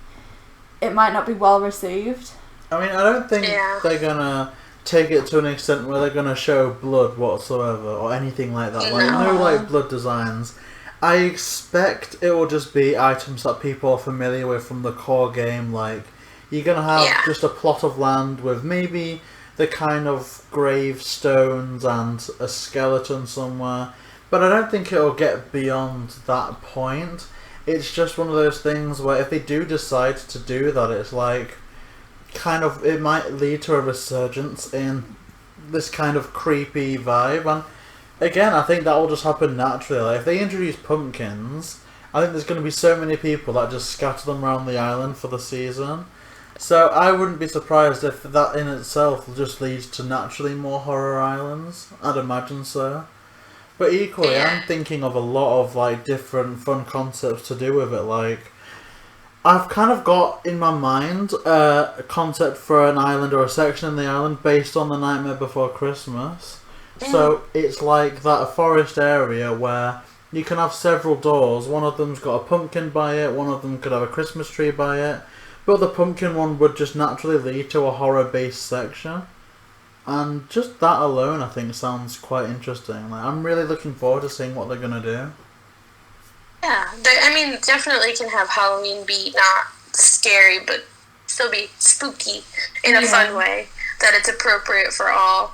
Speaker 2: it might not be well received.
Speaker 1: I mean, I don't think they're gonna take it to an extent where they're gonna show blood whatsoever or anything like that. Like no like blood designs. I expect it will just be items that people are familiar with from the core game. Like you're gonna have just a plot of land with maybe the kind of gravestones and a skeleton somewhere, but I don't think it'll get beyond that point. It's just one of those things where if they do decide to do that, it's like kind of, it might lead to a resurgence in this kind of creepy vibe. And again, I think that will just happen naturally. Like if they introduce pumpkins, I think there's going to be so many people that just scatter them around the island for the season. So I wouldn't be surprised if that in itself just leads to naturally more horror islands. I'd imagine so. But equally, I'm thinking of a lot of like different fun concepts to do with it. Like I've kind of got in my mind a concept for an island or a section in the island based on The Nightmare Before Christmas. So it's like that forest area where you can have several doors. One of them's got a pumpkin by it, one of them could have a Christmas tree by it. But the pumpkin one would just naturally lead to a horror-based section. And just that alone, I think, sounds quite interesting. Like, I'm really looking forward to seeing what they're going to do.
Speaker 3: Yeah, I mean, definitely can have Halloween be not scary, but still be spooky in a fun way, that it's appropriate for all.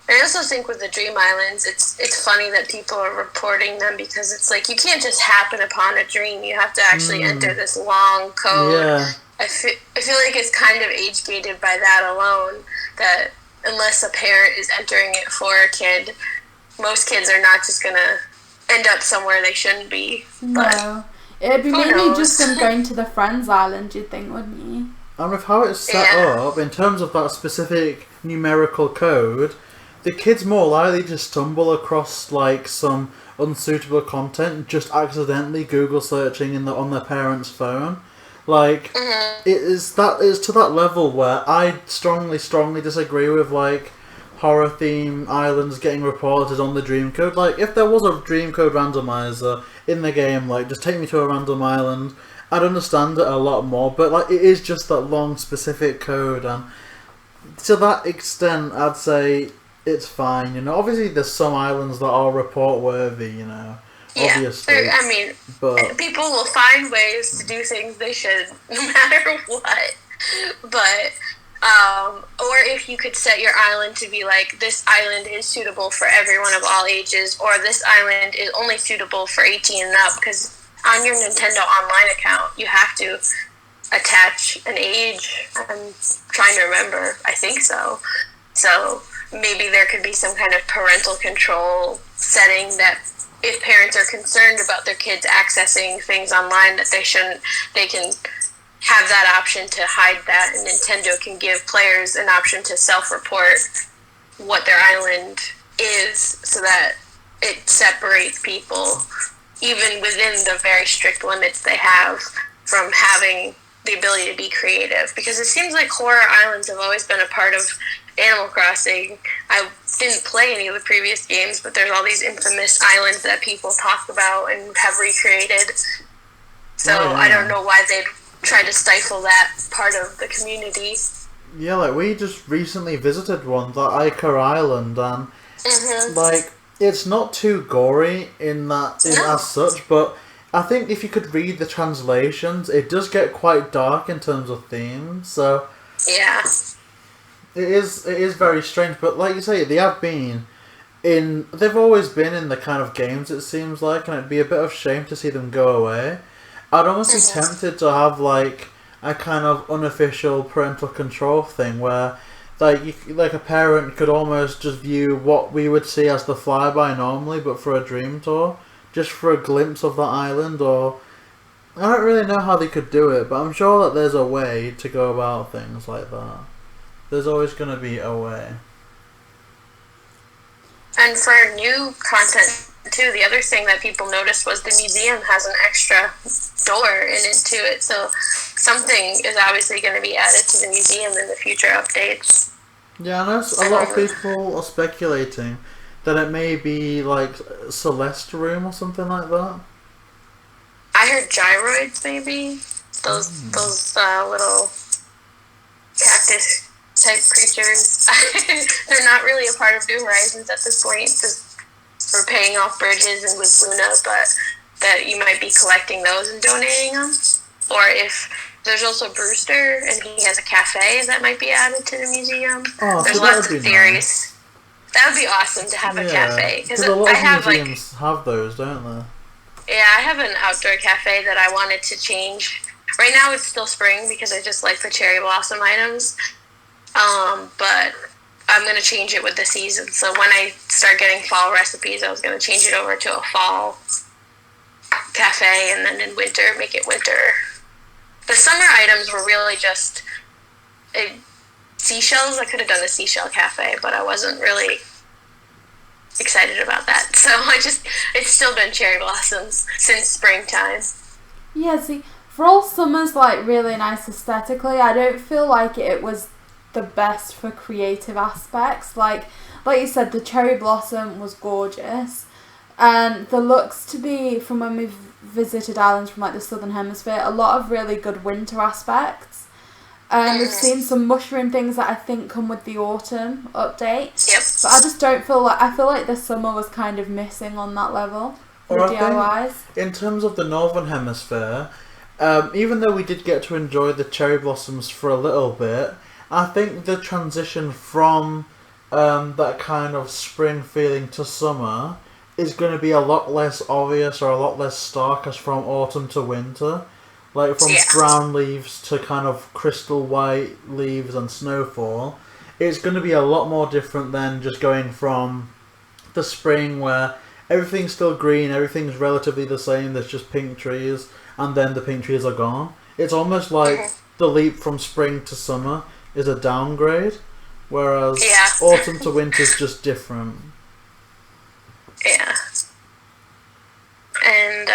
Speaker 3: I also think with the Dream Islands, it's funny that people are reporting them because it's like you can't just happen upon a dream. You have to actually enter this long code.
Speaker 1: Yeah.
Speaker 3: I feel like it's kind of age-gated by that alone, that unless a parent is entering it for a kid, most kids are not just going to end up somewhere they shouldn't be.
Speaker 2: No. It'd be mainly just them going to the Friends Island, you'd think, wouldn't you?
Speaker 1: And with how it's set up, in terms of that specific numerical code, the kids more likely to stumble across like some unsuitable content just accidentally Google searching on their parents' phone. Like it is to that level where I strongly disagree with like horror theme islands getting reported on the dream code. Like if there was a dream code randomizer in the game, like just take me to a random island, I'd understand it a lot more. But like it is just that long specific code, and to that extent, I'd say it's fine. You know, obviously there's some islands that are report worthy. You know. Obviously,
Speaker 3: I mean, but people will find ways to do things they should, no matter what. But, or if you could set your island to be like, this island is suitable for everyone of all ages, or this island is only suitable for 18 and up, because on your Nintendo Online account, you have to attach an age. I'm trying to remember. I think so. So maybe there could be some kind of parental control setting that if parents are concerned about their kids accessing things online that they can have that option to hide that, and Nintendo can give players an option to self-report what their island is so that it separates people, even within the very strict limits they have, from having the ability to be creative. Because it seems like horror islands have always been a part of Animal Crossing. I didn't play any of the previous games, but there's all these infamous islands that people talk about and have recreated. So I don't know why they'd try to stifle that part of the community.
Speaker 1: Yeah, like we just recently visited one, the Ica Island, and like it's not too gory in that as such, but I think if you could read the translations, it does get quite dark in terms of themes. So
Speaker 3: yeah.
Speaker 1: It is very strange, but like you say, they've always been in the kind of games, it seems like, and it'd be a bit of shame to see them go away. I'd almost be tempted to have like a kind of unofficial parental control thing where like a parent could almost just view what we would see as the flyby normally, but for a dream tour, just for a glimpse of the island. Or I don't really know how they could do it, but I'm sure that there's a way to go about things like that. There's always going to be a way.
Speaker 3: And for new content too, the other thing that people noticed was the museum has an extra door into it, so something is obviously going to be added to the museum in the future updates.
Speaker 1: Yeah, I know a lot of people are speculating that it may be like Celeste Room or something like that.
Speaker 3: I heard gyroids, maybe those little cactus type creatures. They're not really a part of New Horizons at this point because we're paying off bridges and with Luna, but that you might be collecting those and donating them. Or if there's also Brewster and he has a cafe that might be added to the museum.
Speaker 1: Oh,
Speaker 3: there's
Speaker 1: so
Speaker 3: lots of theories.
Speaker 1: Nice.
Speaker 3: That would be awesome to have a cafe.
Speaker 1: Because a lot of museums have those, don't they?
Speaker 3: Yeah, I have an outdoor cafe that I wanted to change. Right now it's still spring because I just like the cherry blossom items. But I'm going to change it with the season. So when I start getting fall recipes, I was going to change it over to a fall cafe, and then in winter, make it winter. The summer items were really just seashells. I could have done a seashell cafe, but I wasn't really excited about that. So it's still been cherry blossoms since springtime.
Speaker 2: Yeah, see, for all summer's like really nice aesthetically, I don't feel like it was the best for creative aspects. Like you said, the cherry blossom was gorgeous, and there looks to be, from when we've visited islands from like the southern hemisphere, a lot of really good winter aspects. We've seen some mushroom things that I think come with the autumn update.
Speaker 3: Yep.
Speaker 2: But I just don't feel like, I feel like the summer was kind of missing on that level for the DIYs.
Speaker 1: In terms of the northern hemisphere, even though we did get to enjoy the cherry blossoms for a little bit, I think the transition from that kind of spring feeling to summer is going to be a lot less obvious or a lot less stark as from autumn to winter. Like from brown leaves to kind of crystal white leaves and snowfall. It's going to be a lot more different than just going from the spring where everything's still green, everything's relatively the same, there's just pink trees, and then the pink trees are gone. It's almost like the leap from spring to summer is a downgrade, whereas autumn to winter is just different.
Speaker 3: Yeah. And,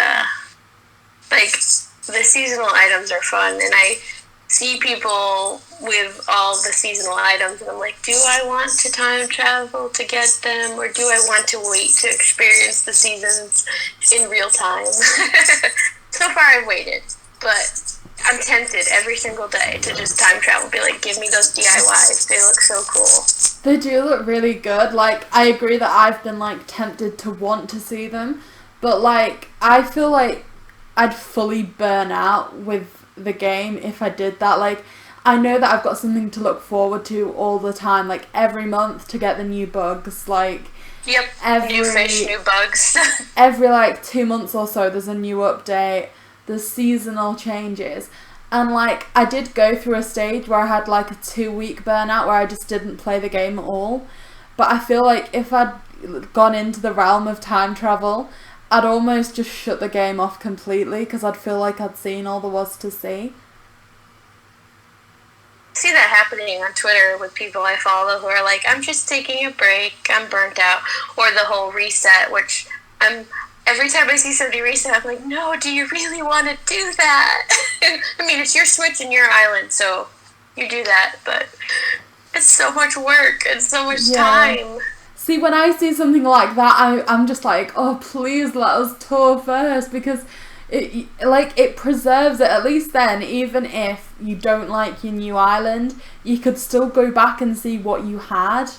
Speaker 3: like, the seasonal items are fun, and I see people with all the seasonal items, and I'm like, do I want to time travel to get them, or do I want to wait to experience the seasons in real time? So far I've waited, but I'm tempted every single day to just time travel, be like, give me those DIYs, they look so cool.
Speaker 2: They do look really good. Like, I agree that I've been, like, tempted to want to see them, but, like, I feel like I'd fully burn out with the game if I did that. Like, I know that I've got something to look forward to all the time, like, every month to get the new bugs, like...
Speaker 3: Yep, new fish, new bugs.
Speaker 2: Every, like, 2 months or so, there's a new update, there's seasonal changes. And, like, I did go through a stage where I had, like, a 2-week burnout where I just didn't play the game at all. But I feel like if I'd gone into the realm of time travel, I'd almost just shut the game off completely because I'd feel like I'd seen all there was to see.
Speaker 3: I see that happening on Twitter with people I follow who are like, I'm just taking a break, I'm burnt out. Or the whole reset, which every time I see somebody reset, I'm like, no, do you really want to do that? I mean, it's your Switch and your island, so you do that, but it's so much work and so much time.
Speaker 2: See, when I see something like that, I'm just like, oh, please let us tour first, because it preserves it. At least then, even if you don't like your new island, you could still go back and see what you had.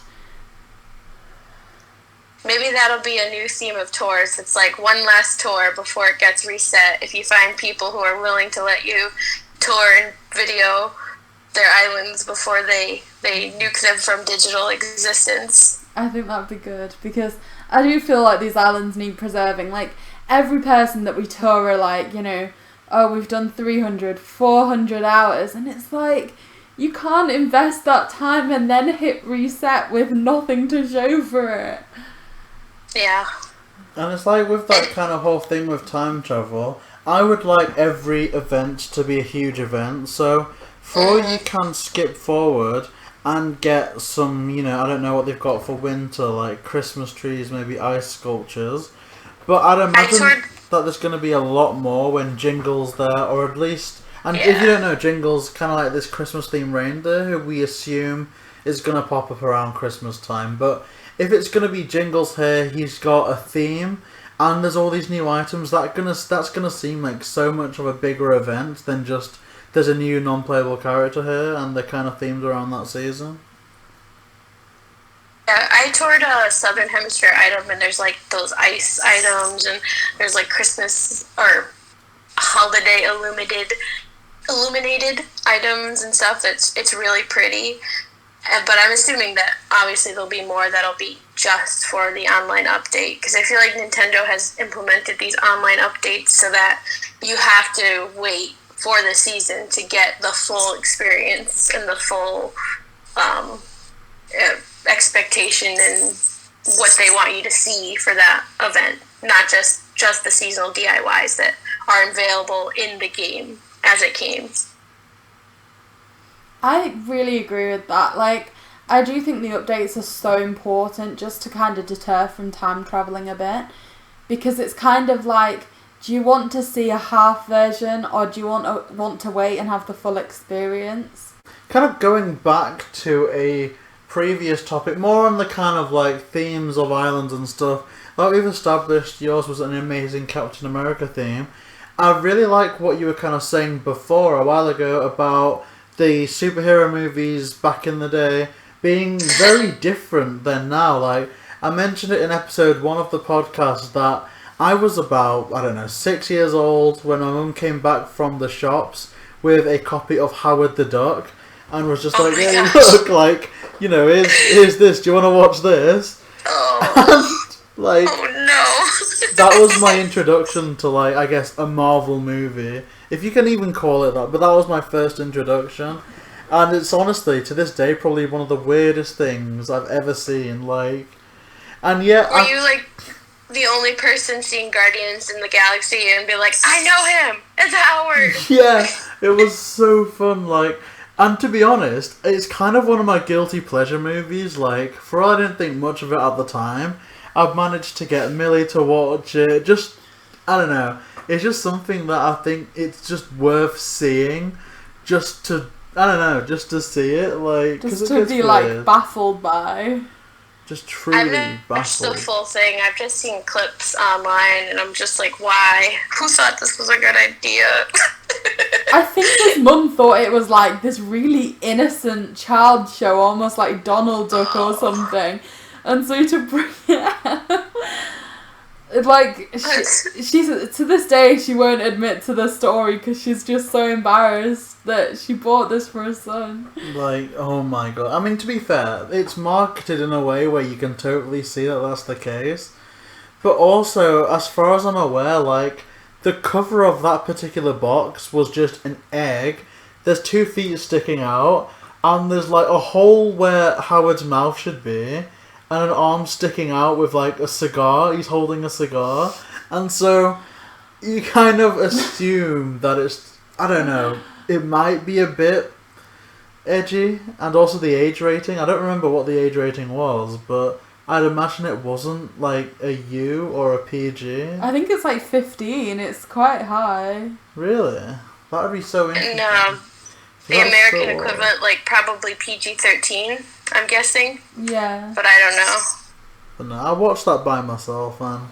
Speaker 3: Maybe that'll be a new theme of tours. It's like one last tour before it gets reset. If you find people who are willing to let you tour and video their islands before they nuke them from digital existence.
Speaker 2: I think that'd be good, because I do feel like these islands need preserving. Like, every person that we tour are like, you know, oh, we've done 300, 400 hours, and it's like, you can't invest that time and then hit reset with nothing to show for it.
Speaker 3: Yeah.
Speaker 1: And it's like with that kind of whole thing with time travel, I would like every event to be a huge event. So for all you can skip forward and get some, you know, I don't know what they've got for winter, like Christmas trees, maybe ice sculptures. But I'd imagine that there's going to be a lot more when Jingle's there, or at least... And if you don't know, Jingle's kind of like this Christmas-themed reindeer who we assume is going to pop up around Christmas time. But if it's going to be Jingle's here, he's got a theme, and there's all these new items, that's gonna seem like so much of a bigger event than just there's a new non-playable character here, and they're kind of themed around that season.
Speaker 3: Yeah, I toured a Southern Hemisphere item, and there's like those ice items, and there's like Christmas or holiday illuminated items and stuff. It's really pretty. But I'm assuming that obviously there'll be more that'll be just for the online update, because I feel like Nintendo has implemented these online updates so that you have to wait for the season to get the full experience and the full expectation and what they want you to see for that event, not just the seasonal DIYs that are available in the game as it came.
Speaker 2: I really agree with that. Like, I do think the updates are so important just to kind of deter from time traveling a bit, because it's kind of like, do you want to see a half version, or do you want to wait and have the full experience? Kind
Speaker 1: of going back to a previous topic, more on the kind of like themes of islands and stuff. Like we've established, yours was an amazing Captain America theme. I really like what you were kind of saying before a while ago about the superhero movies back in the day being very different than now. Like, I mentioned it in episode 1 of the podcast that I was about, I don't know, 6 years old when my mum came back from the shops with a copy of Howard the Duck and was just like, hey, look, like, you know, here's this, do you want to watch this?
Speaker 3: Oh.
Speaker 1: And, like,
Speaker 3: oh no.
Speaker 1: That was my introduction to, like, I guess, a Marvel movie. If you can even call it that, but that was my first introduction. And it's honestly, to this day, probably one of the weirdest things I've ever seen, like... And yet...
Speaker 3: Were you, like, the only person seeing Guardians in the Galaxy and be like, I know him! It's Howard!
Speaker 1: Yeah, it was so fun, like... And to be honest, it's kind of one of my guilty pleasure movies, like, for all I didn't think much of it at the time, I've managed to get Millie to watch it, just... I don't know. It's just something that I think it's just worth seeing, just to, I don't know, just to see it, like...
Speaker 2: Just to be, like, baffled by.
Speaker 1: Just truly
Speaker 3: I've never watched the full thing. I've just seen clips online, and I'm just like, why? Who thought this was a good idea?
Speaker 2: I think his mum thought it was, like, this really innocent child show, almost like Donald Duck or something. And so to bring it... Like, she's to this day, she won't admit to the story because she's just so embarrassed that she bought this for her son.
Speaker 1: Like, oh my god. I mean, to be fair, it's marketed in a way where you can totally see that that's the case. But also, as far as I'm aware, like, the cover of that particular box was just an egg. There's 2 feet sticking out, and there's, like, a hole where Howard's mouth should be. And an arm sticking out with, like, a cigar. He's holding a cigar. And so, you kind of assume that it's... I don't know. It might be a bit edgy. And also the age rating. I don't remember what the age rating was. But I'd imagine it wasn't, like, a U or a PG.
Speaker 2: I think it's, like, 15. It's quite high.
Speaker 1: Really? That would be so interesting.
Speaker 3: And, the American equivalent, like, probably PG-13. I'm guessing.
Speaker 2: Yeah.
Speaker 3: But I don't know.
Speaker 1: But no, I watched that by myself, and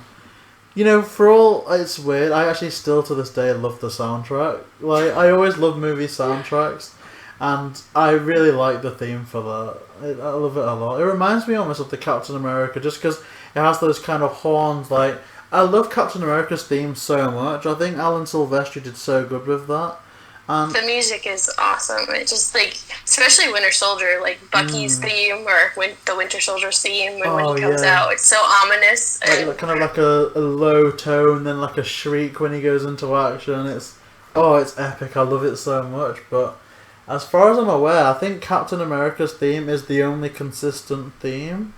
Speaker 1: you know, for all it's weird, I actually still to this day love the soundtrack. Like, I always love movie soundtracks, and I really like the theme for that. I love it a lot. It reminds me almost of the Captain America, just because it has those kind of horns. Like, I love Captain America's theme so much. I think Alan Silvestri did so good with that.
Speaker 3: The music is awesome. It just, like, especially Winter Soldier, like Bucky's theme or the Winter Soldier's theme when he comes out. It's so ominous.
Speaker 1: Like kind of like a low tone, then like a shriek when he goes into action. It's Oh, it's epic. I love it so much. But as far as I'm aware, I think Captain America's theme is the only consistent theme.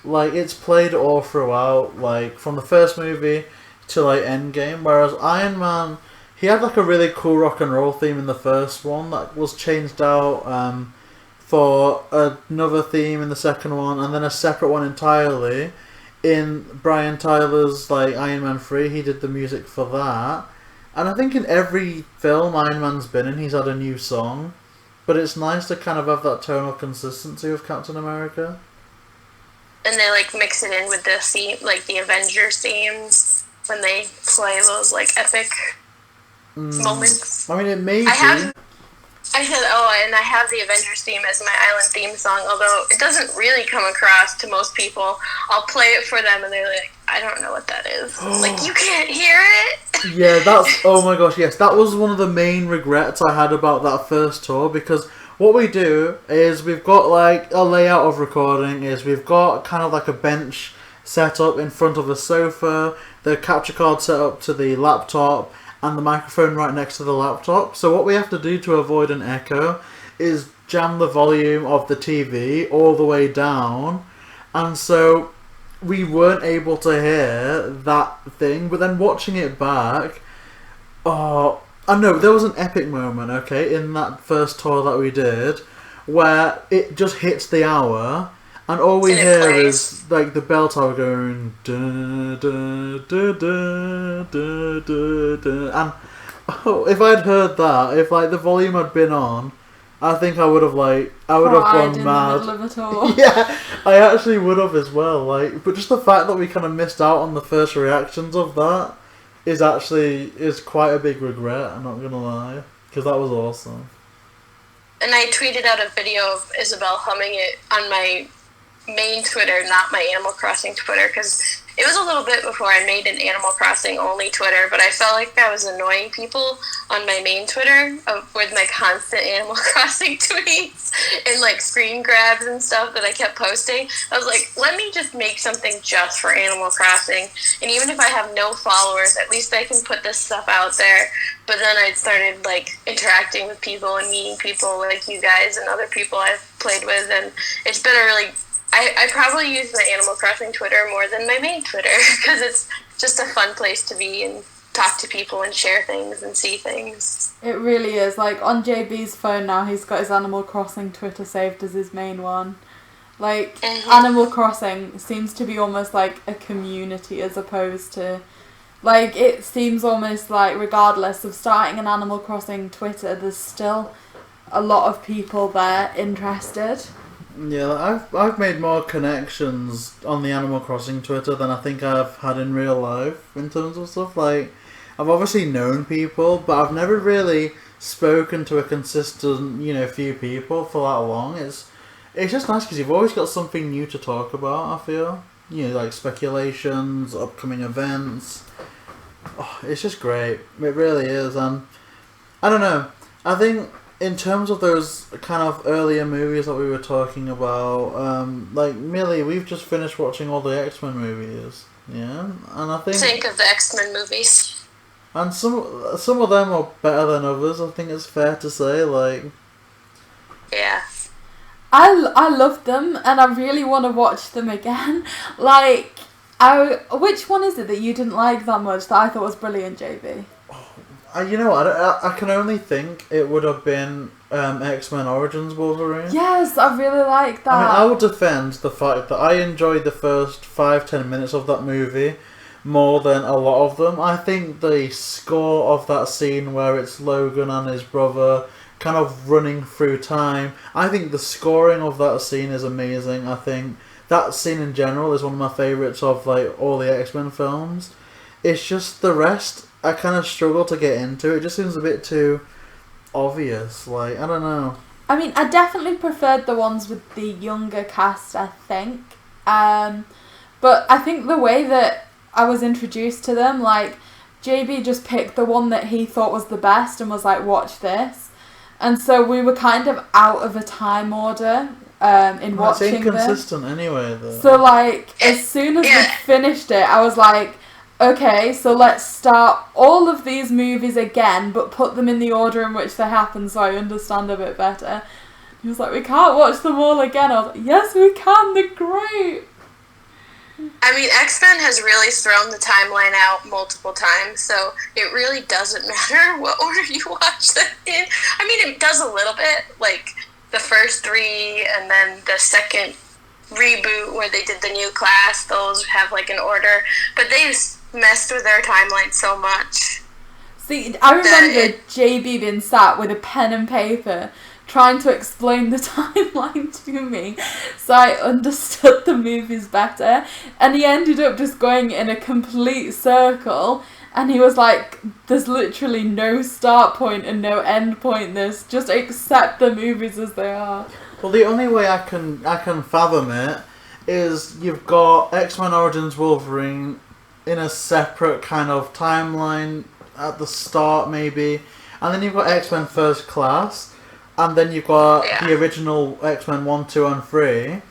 Speaker 1: Like, it's played all throughout, like, from the first movie to, like, Endgame. Whereas Iron Man, he had, like, a really cool rock and roll theme in the first one that was changed out for another theme in the second one, and then a separate one entirely. In Brian Tyler's, like, Iron Man 3, he did the music for that. And I think in every film Iron Man's been in, he's had a new song. But it's nice to kind of have that tonal consistency with Captain America.
Speaker 3: And they, like, mix it in with the theme, like, the Avengers themes when they play those, like, epic moments.
Speaker 1: I mean, it may be.
Speaker 3: I have the Avengers theme as my island theme song, although it doesn't really come across to most people. I'll play it for them and they're like, I don't know what that is. Like, you can't hear it?
Speaker 1: Yeah, oh my gosh, yes. That was one of the main regrets I had about that first tour, because what we do is we've got, like, a layout of recording is we've got kind of like a bench set up in front of a sofa, the capture card set up to the laptop, and the microphone right next to the laptop. So what we have to do to avoid an echo is jam the volume of the TV all the way down. And so we weren't able to hear that thing. But then watching it back, I know there was an epic moment, okay, in that first tour that we did, where it just hits the hour, and all we hear is, like, the bell tower going, da, da, da, da, da, da, da. And if I'd heard that, if, like, the volume had been on, I think I would have gone mad.
Speaker 2: In the middle of it all.
Speaker 1: Yeah, I actually would have as well. Like, but just the fact that we kind of missed out on the first reactions of that is quite a big regret. I'm not gonna lie, because that was awesome.
Speaker 3: And I tweeted out a video of Isabel humming it on my main Twitter, not my Animal Crossing Twitter, because it was a little bit before I made an Animal Crossing only Twitter, but I felt like I was annoying people on my main Twitter with my constant Animal Crossing tweets and, like, screen grabs and stuff that I kept posting. I was like, let me just make something just for Animal Crossing, and even if I have no followers, at least I can put this stuff out there. But then I started, like, interacting with people and meeting people like you guys and other people I've played with, and it's been a really... I probably use my Animal Crossing Twitter more than my main Twitter, because it's just a fun place to be and talk to people and share things and see things.
Speaker 2: It really is. Like, on JB's phone now, he's got his Animal Crossing Twitter saved as his main one. Like, Animal Crossing seems to be almost like a community as opposed to... Like, it seems almost like, regardless of starting an Animal Crossing Twitter, there's still a lot of people there interested.
Speaker 1: Yeah, I've made more connections on the Animal Crossing Twitter than I think I've had in real life in terms of stuff. Like, I've obviously known people, but I've never really spoken to a consistent, few people for that long. It's just nice because you've always got something new to talk about, I feel. Like speculations, upcoming events. Oh, it's just great. It really is. And I don't know. I think... In terms of those kind of earlier movies that we were talking about, like, Millie, we've just finished watching all the X-Men movies, yeah? And I think
Speaker 3: of the X-Men movies.
Speaker 1: And some of them are better than others, I think it's fair to say, like...
Speaker 3: Yeah.
Speaker 2: I loved them, and I really want to watch them again. Like, which one is it that you didn't like that much that I thought was brilliant, JayBee?
Speaker 1: You know what, I can only think it would have been X-Men Origins Wolverine.
Speaker 2: Yes, I really like that.
Speaker 1: I mean, I will defend the fact that I enjoyed the first 5-10 minutes of that movie more than a lot of them. I think the score of that scene where it's Logan and his brother kind of running through time, I think the scoring of that scene is amazing. I think that scene in general is one of my favourites of, like, all the X-Men films. It's just the rest... I kind of struggle to get into. It just seems a bit too obvious. Like, I don't know.
Speaker 2: I mean, I definitely preferred the ones with the younger cast, I think. But I think the way that I was introduced to them, like, JayBee just picked the one that he thought was the best and was like, watch this. And so we were kind of out of a time order in watching them.
Speaker 1: It's inconsistent anyway, though.
Speaker 2: So, like, as soon as we finished it, I was like... okay, so let's start all of these movies again, but put them in the order in which they happen so I understand a bit better. He was like, we can't watch them all again. I was like, yes, we can, they're great.
Speaker 3: I mean, X-Men has really thrown the timeline out multiple times, so it really doesn't matter what order you watch them in. I mean, it does a little bit, like the first three and then the second reboot where they did the new class, those have like an order, but they've messed with their timeline so much.
Speaker 2: See, I remember JayBee being sat with a pen and paper trying to explain the timeline to me so I understood the movies better, and he ended up just going in a complete circle, and he was like, there's literally no start point and no end point, this, just accept the movies as they are.
Speaker 1: Well, the only way I can fathom it is you've got X-Men Origins Wolverine in a separate kind of timeline at the start maybe, and then you've got X-Men First Class, and then you've got the original X-Men 1, 2 and 3.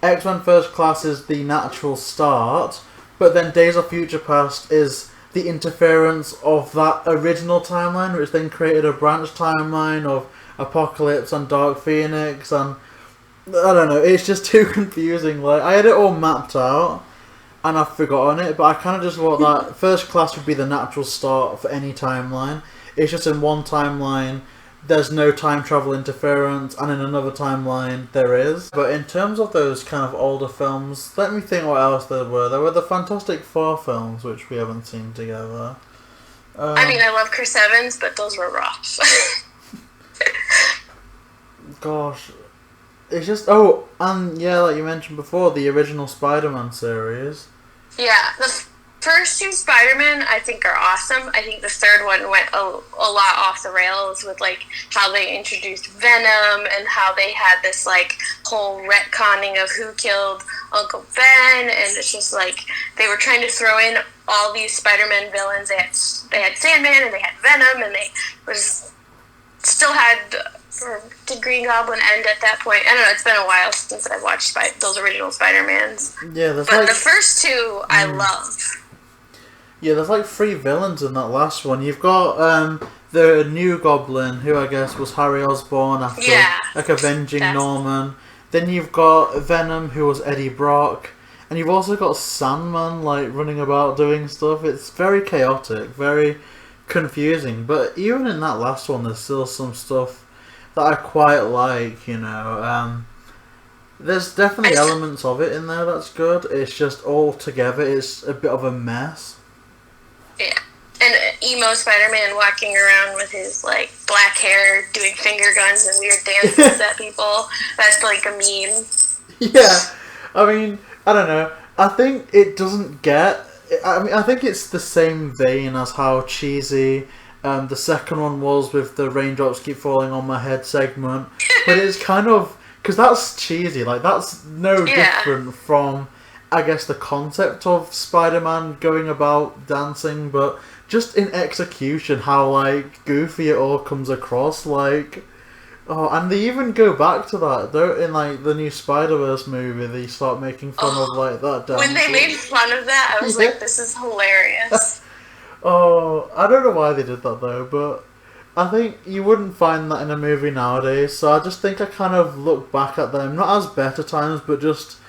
Speaker 1: X-Men First Class is the natural start, but then Days of Future Past is the interference of that original timeline, which then created a branch timeline of Apocalypse and Dark Phoenix, and I don't know, it's just too confusing. Like, I had it all mapped out, and I've forgotten it, but I kind of just thought that First Class would be the natural start for any timeline. It's just in one timeline there's no time travel interference, and in another timeline there is. But in terms of those kind of older films, let me think what else there were. There were the Fantastic Four films, which we haven't seen together.
Speaker 3: I mean, I love Chris Evans, but those were rough.
Speaker 1: Gosh. It's just... Oh, and yeah, like you mentioned before, the original Spider-Man series.
Speaker 3: Yeah, the first two Spider-Man I think are awesome. I think the third one went a lot off the rails with like how they introduced Venom and how they had this like whole retconning of who killed Uncle Ben, and it's just like they were trying to throw in all these Spider-Man villains. They had Sandman and they had Venom, and they was still had... Or did Green Goblin end at that point? I don't know, it's been a while since I've watched those original Spider-Mans.
Speaker 1: Yeah,
Speaker 3: but like, the first two I love.
Speaker 1: Yeah, there's like 3 villains in that last one. You've got the new Goblin, who I guess was Harry Osborn after like avenging Norman. Then you've got Venom, who was Eddie Brock. And you've also got Sandman like running about doing stuff. It's very chaotic, very confusing. But even in that last one, there's still some stuff that I quite like, you know. There's definitely elements of it in there that's good. It's just all together, it's a bit of a mess.
Speaker 3: Yeah. And emo Spider-Man walking around with his, like, black hair, doing finger guns and weird dances at people. That's like a meme.
Speaker 1: Yeah. I mean, I don't know. I think it doesn't get... I mean, I think it's the same vein as how cheesy... the second one was with the raindrops keep falling on my head segment, but it's kind of, because that's cheesy, like that's no different from, I guess, the concept of Spider-Man going about dancing, but just in execution, how like goofy it all comes across, like, oh, and they even go back to that, don't, in like the new Spider-Verse movie, they start making fun of like that dancing.
Speaker 3: When they made fun of that, I was like, this is hilarious.
Speaker 1: Oh, I don't know why they did that though, but I think you wouldn't find that in a movie nowadays, so I just think I kind of look back at them, not as better times, but just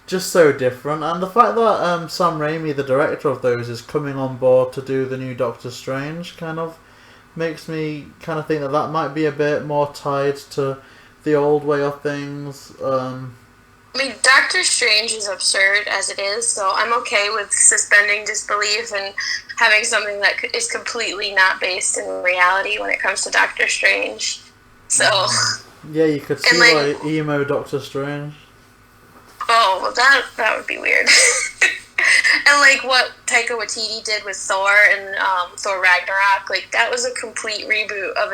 Speaker 1: so different. And the fact that Sam Raimi, the director of those, is coming on board to do the new Doctor Strange kind of makes me kind of think that that might be a bit more tied to the old way of things.
Speaker 3: I mean, Doctor Strange is absurd as it is, so I'm okay with suspending disbelief and having something that is completely not based in reality when it comes to Doctor Strange. So...
Speaker 1: Yeah, you could see, like, emo Doctor Strange.
Speaker 3: Oh, well, that would be weird. And, like, what Taika Waititi did with Thor and Thor Ragnarok, like, that was a complete reboot of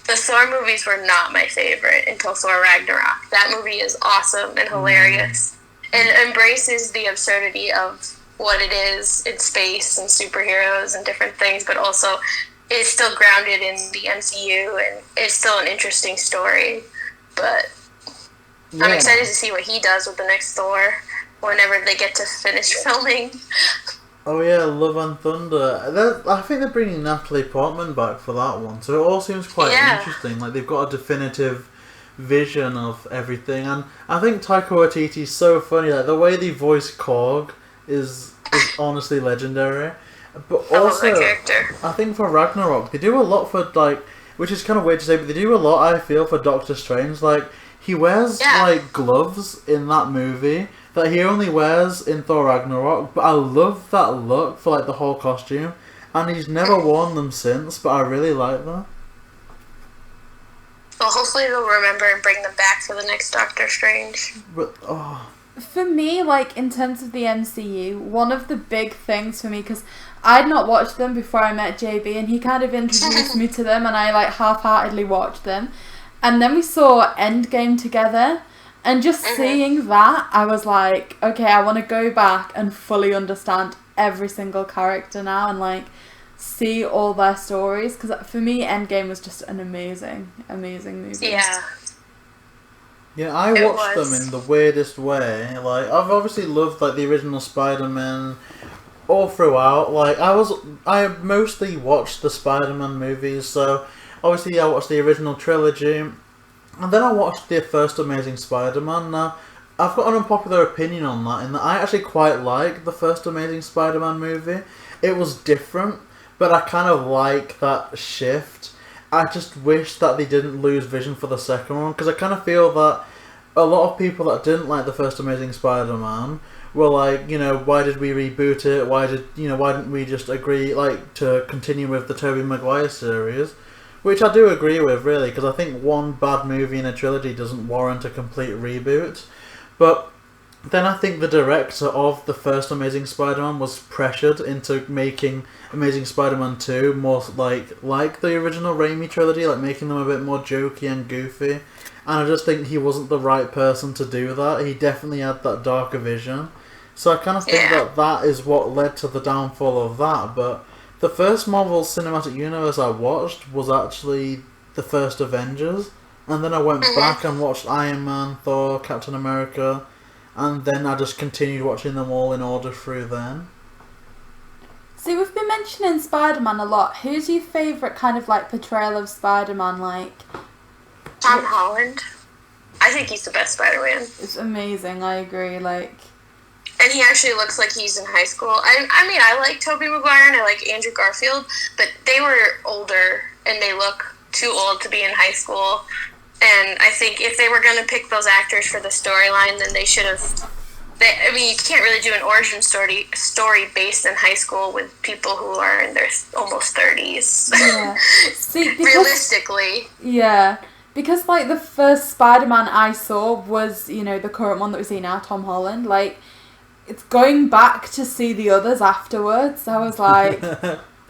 Speaker 3: The Thor movies were not my favorite until Thor Ragnarok. That movie is awesome and hilarious. And embraces the absurdity of what it is in space and superheroes and different things, but also is still grounded in the MCU and it's still an interesting story. But I'm excited to see what he does with the next Thor whenever they get to finish filming.
Speaker 1: Oh yeah, Love and Thunder. I think they're bringing Natalie Portman back for that one, so it all seems quite interesting. Like they've got a definitive vision of everything, and I think Taika Waititi's so funny. Like the way they voice Korg is honestly legendary. But
Speaker 3: I
Speaker 1: also,
Speaker 3: love that character.
Speaker 1: I think for Ragnarok, they do a lot for like, which is kind of weird to say, but they do a lot. I feel for Doctor Strange, like he wears like gloves in that movie that he only wears in Thor Ragnarok, but I love that look for like the whole costume, and he's never worn them since, but I really like that.
Speaker 3: Well, hopefully they'll remember and bring them back for the next Doctor Strange.
Speaker 1: But
Speaker 2: For me, like in terms of the MCU, one of the big things for me, because I'd not watched them before I met JayBee, and he kind of introduced me to them, and I like half-heartedly watched them, and then we saw Endgame together. And just seeing that, I was like, okay, I want to go back and fully understand every single character now and, like, see all their stories. Because for me, Endgame was just an amazing, amazing movie.
Speaker 3: Yeah.
Speaker 1: Yeah, I watched them in the weirdest way. Like, I've obviously loved, like, the original Spider-Man all throughout. Like, I mostly watched the Spider-Man movies, so obviously I watched the original trilogy. And then I watched the first Amazing Spider-Man. Now, I've got an unpopular opinion on that, in that I actually quite like the first Amazing Spider-Man movie. It was different, but I kind of like that shift. I just wish that they didn't lose vision for the second one, because I kind of feel that a lot of people that didn't like the first Amazing Spider-Man were like, you know, why did we reboot it? Why didn't we just agree, like, to continue with the Tobey Maguire series? Which I do agree with, really, because I think one bad movie in a trilogy doesn't warrant a complete reboot. But then I think the director of the first Amazing Spider-Man was pressured into making Amazing Spider-Man 2 more like the original Raimi trilogy, like making them a bit more jokey and goofy. And I just think he wasn't the right person to do that. He definitely had that darker vision. So I kind of think that is what led to the downfall of that, but the first Marvel Cinematic Universe I watched was actually the first Avengers, and then I went back and watched Iron Man, Thor, Captain America, and then I just continued watching them all in order through then.
Speaker 2: See, we've been mentioning Spider-Man a lot. Who's your favourite kind of like portrayal of Spider-Man? Like
Speaker 3: Tom Holland. I think he's the best Spider-Man.
Speaker 2: It's amazing. I agree. Like.
Speaker 3: And he actually looks like he's in high school. I mean, I like Tobey Maguire and I like Andrew Garfield, but they were older and they look too old to be in high school. And I think if they were going to pick those actors for the storyline, then they should have... I mean, you can't really do an origin story based in high school with people who are in their almost 30s.
Speaker 2: Yeah. See,
Speaker 3: realistically.
Speaker 2: Yeah. Because, like, the first Spider-Man I saw was, you know, the current one that we see now, Tom Holland. Like, it's going back to see the others afterwards. I was like,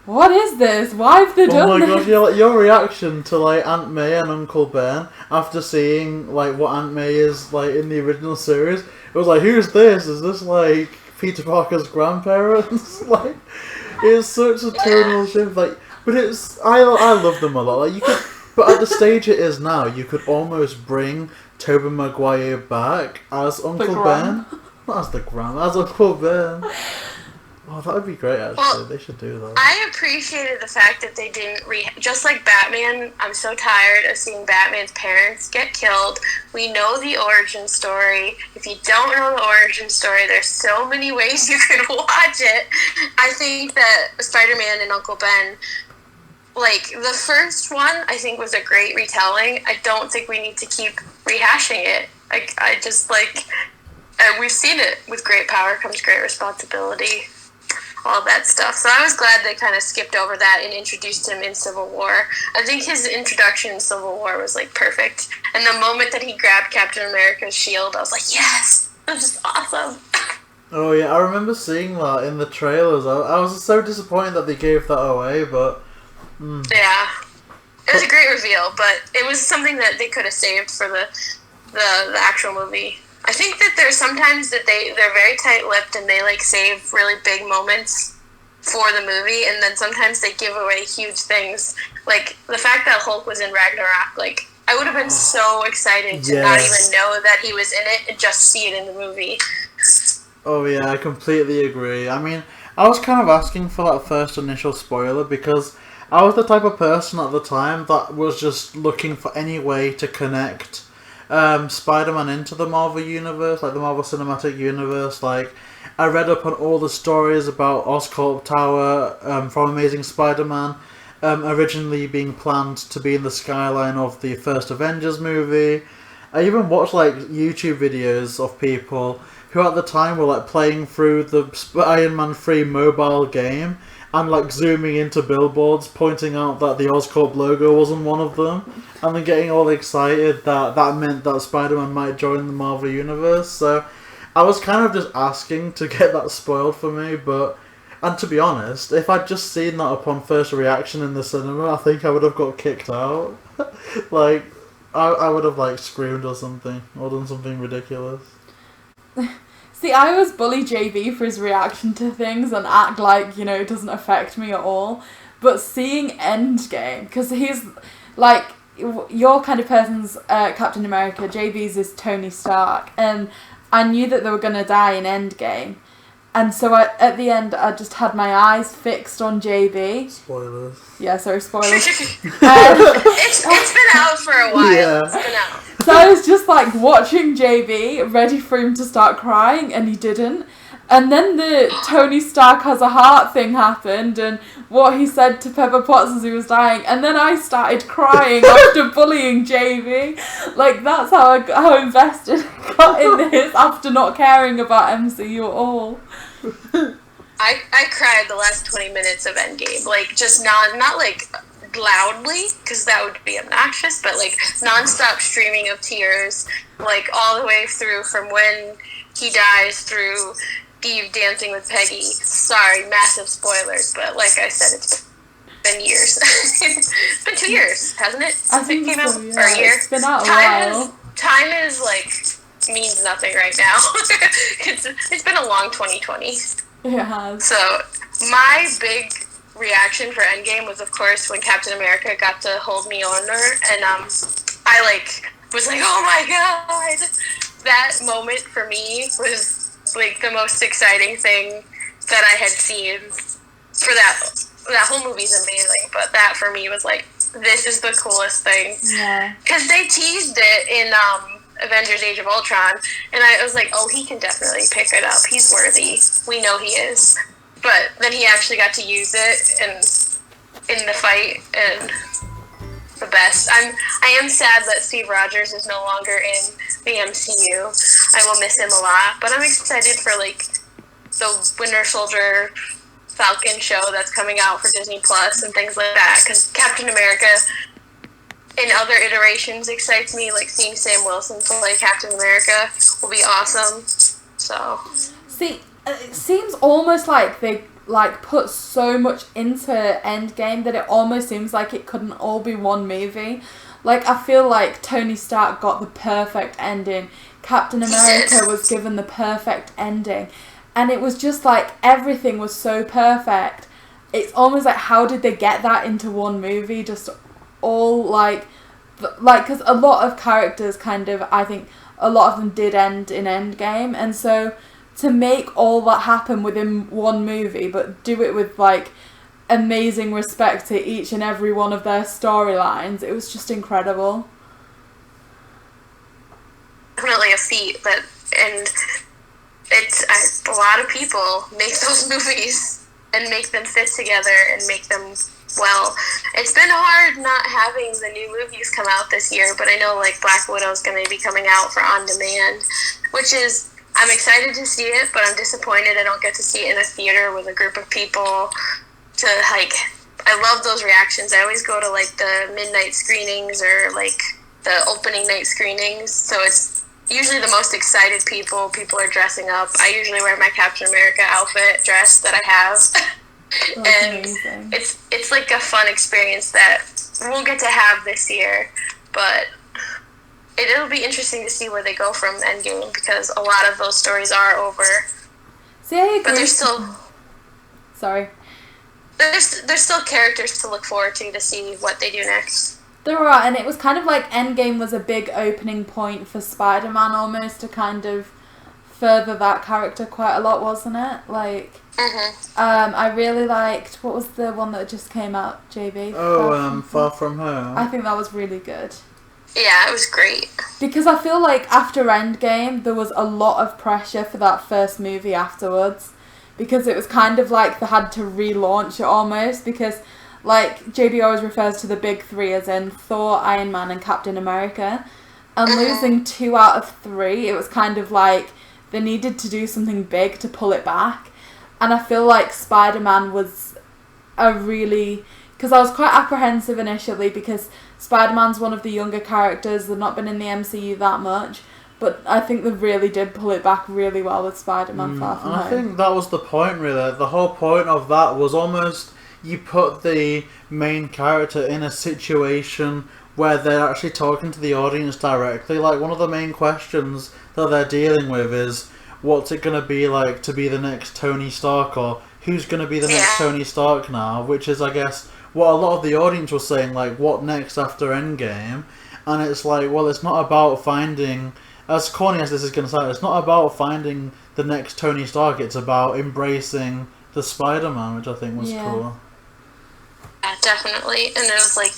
Speaker 2: what is this? Why have they done this?
Speaker 1: Oh my god, your reaction to, like, Aunt May and Uncle Ben after seeing, like, what Aunt May is, like, in the original series. It was like, who's this? Is this, like, Peter Parker's grandparents? Like, it's such a tonal shift. Like, but I love them a lot. Like, you could, but at the stage it is now, you could almost bring Tobey Maguire back as Uncle Ben. Not as the Grand, as Uncle Ben. Oh, that would be great, actually. Well, they should do that.
Speaker 3: I appreciated the fact that they didn't just like Batman, I'm so tired of seeing Batman's parents get killed. We know the origin story. If you don't know the origin story, there's so many ways you could watch it. I think that Spider-Man and Uncle Ben, like, the first one, I think was a great retelling. I don't think we need to keep rehashing it. I just, like... we've seen it. With great power comes great responsibility. All that stuff. So I was glad they kind of skipped over that and introduced him in Civil War. I think his introduction in Civil War was, like, perfect. And the moment that he grabbed Captain America's shield, I was like, yes! This is awesome.
Speaker 1: Oh yeah, I remember seeing that in the trailers. I was so disappointed that they gave that away, but...
Speaker 3: Yeah. It was a great reveal, but it was something that they could have saved for the actual movie. I think that there's sometimes that they're very tight-lipped and they, like, save really big moments for the movie, and then sometimes they give away huge things. Like, the fact that Hulk was in Ragnarok, like, I would have been so excited to not even know that he was in it and just see it in the movie.
Speaker 1: Oh yeah, I completely agree. I mean, I was kind of asking for that first initial spoiler because I was the type of person at the time that was just looking for any way to connect Spider-Man into the Marvel Universe, like the Marvel Cinematic Universe. Like, I read up on all the stories about Oscorp Tower from Amazing Spider-Man, originally being planned to be in the skyline of the first Avengers movie. I even watched like YouTube videos of people who at the time were like playing through the Iron Man 3 mobile game and like zooming into billboards pointing out that the Oscorp logo wasn't one of them, and then getting all excited that that meant that Spider-Man might join the Marvel Universe. So I was kind of just asking to get that spoiled for me, and to be honest, if I'd just seen that upon first reaction in the cinema, I think I would have got kicked out. Like, I would have like screamed or something, or done something ridiculous.
Speaker 2: See, I always bully JayBee for his reaction to things and act like, it doesn't affect me at all. But seeing Endgame, because he's, like, your kind of person's Captain America, JayBee's is Tony Stark, and I knew that they were going to die in Endgame. And so at the end, I just had my eyes fixed on JayBee.
Speaker 1: Spoilers.
Speaker 2: Yeah, sorry, spoilers.
Speaker 3: It's been out for a while.
Speaker 1: Yeah.
Speaker 3: It's been out.
Speaker 2: So I was just like watching JayBee, ready for him to start crying, and he didn't. And then the Tony Stark has a heart thing happened, and what he said to Pepper Potts as he was dying, and then I started crying after bullying JayBee. Like, that's how invested I got in this after not caring about MCU at all.
Speaker 3: I cried the last 20 minutes of Endgame, like just not like loudly, because that would be obnoxious, but like non-stop streaming of tears, like all the way through from when he dies through Steve dancing with Peggy. Sorry, massive spoilers, but like I said, it's been years. It's been 2 years, hasn't it? Since it came out?
Speaker 2: Yeah.
Speaker 3: Or a year?
Speaker 2: It's been out a while.
Speaker 3: Time is like means nothing right now. It's been a long 2020.
Speaker 2: It has.
Speaker 3: So my big reaction for Endgame was, of course, when Captain America got to hold Mjolnir, and I like was like, oh my god! That moment for me was like the most exciting thing that I had seen. For that whole movie's amazing, but that for me was like, this is the coolest thing.
Speaker 2: Yeah.
Speaker 3: Because they teased it in Avengers: Age of Ultron, and I was like, oh, he can definitely pick it up. He's worthy. We know he is. But then he actually got to use it in the fight, and the best. I am sad that Steve Rogers is no longer in the MCU. I will miss him a lot, but I'm excited for like the Winter Soldier Falcon show that's coming out for Disney Plus and things like that, because Captain America in other iterations excites me. Like seeing Sam Wilson play Captain America will be awesome. So
Speaker 2: see, it seems almost like they put so much into Endgame that it almost seems like it couldn't all be one movie. Like, I feel like Tony Stark got the perfect ending. Captain America was given the perfect ending. And it was just like, everything was so perfect. It's almost like, how did they get that into one movie? Just all, like, because a lot of characters kind of, I think, a lot of them did end in Endgame. And so, to make all that happen within one movie, but do it with, like, amazing respect to each and every one of their storylines, it was just incredible.
Speaker 3: Definitely a feat, and it's a lot of people make those movies and make them fit together and make them well. It's been hard not having the new movies come out this year, but I know like Black Widow's going to be coming out for on demand, which is, I'm excited to see it, but I'm disappointed I don't get to see it in a theater with a group of people to, like, I love those reactions. I always go to, like, the midnight screenings or, like, the opening night screenings, so it's usually the most excited people. People are dressing up. I usually wear my Captain America outfit dress that I have. And
Speaker 2: amazing.
Speaker 3: It's like a fun experience that we'll get to have this year, but it'll be interesting to see where they go from Endgame, because a lot of those stories are over.
Speaker 2: See, I agree.
Speaker 3: But there's still...
Speaker 2: Sorry.
Speaker 3: There's still characters to look forward to see what they do next.
Speaker 2: There are, and it was kind of like Endgame was a big opening point for Spider-Man almost to kind of further that character quite a lot, wasn't it? Like, I really liked, what was the one that just came out, JayBee?
Speaker 1: Far From Home.
Speaker 2: I think that was really good.
Speaker 3: Yeah, it was great.
Speaker 2: Because I feel like after Endgame, there was a lot of pressure for that first movie afterwards. Because it was kind of like they had to relaunch it almost. Because, like, JayBee always refers to the big three as in Thor, Iron Man, and Captain America. And losing 2 out of 3, it was kind of like they needed to do something big to pull it back. And I feel like Spider-Man was a really... Because I was quite apprehensive initially because Spider-Man's one of the younger characters. They've not been in the MCU that much. But I think they really did pull it back really well with Spider-Man Far From Home.
Speaker 1: I think that was the point, really. The whole point of that was almost you put the main character in a situation where they're actually talking to the audience directly. Like, one of the main questions that they're dealing with is, what's it going to be like to be the next Tony Stark, or who's going to be the next Tony Stark now? Which is, I guess, what a lot of the audience was saying, like, what next after Endgame? And it's like, well, it's not about finding, as corny as this is going to sound, it's not about finding the next Tony Stark, it's about embracing the Spider-Man, which I think was cool.
Speaker 3: Yeah, definitely. And it was like,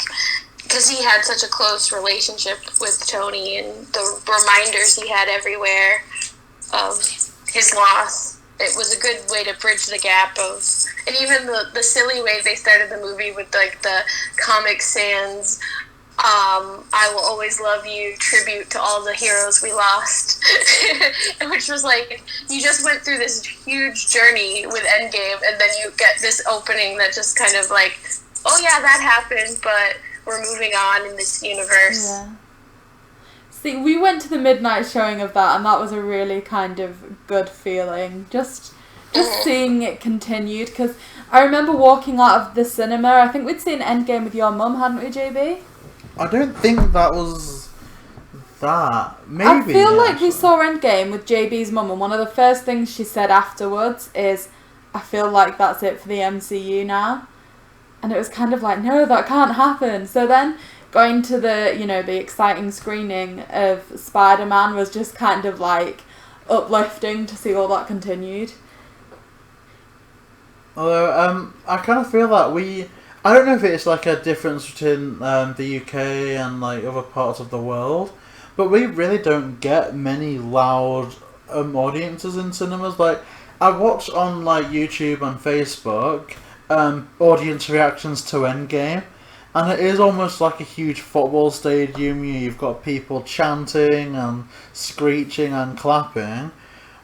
Speaker 3: because he had such a close relationship with Tony and the reminders he had everywhere of his loss. It was a good way to bridge the gap of, and even the silly way they started the movie with like the Comic Sans, I will always love you tribute to all the heroes we lost, which was like, you just went through this huge journey with Endgame, and then you get this opening that just kind of like, oh yeah, that happened, but we're moving on in this universe.
Speaker 2: Yeah. See, we went to the midnight showing of that, and that was a really kind of good feeling. Just seeing it continued, because I remember walking out of the cinema. I think we'd seen Endgame with your mum, hadn't we, JayBee?
Speaker 1: I don't think that was that. Maybe.
Speaker 2: I feel like we saw Endgame with JayBee's mum, and one of the first things she said afterwards is, I feel like that's it for the MCU now. And it was kind of like, no, that can't happen. So then going to the, the exciting screening of Spider-Man was just kind of like uplifting to see all that continued.
Speaker 1: Although, I kind of feel that I don't know if it's like a difference between the UK and like other parts of the world, but we really don't get many loud audiences in cinemas. Like, I watch on like YouTube and Facebook audience reactions to Endgame, and it is almost like a huge football stadium. You've got people chanting and screeching and clapping,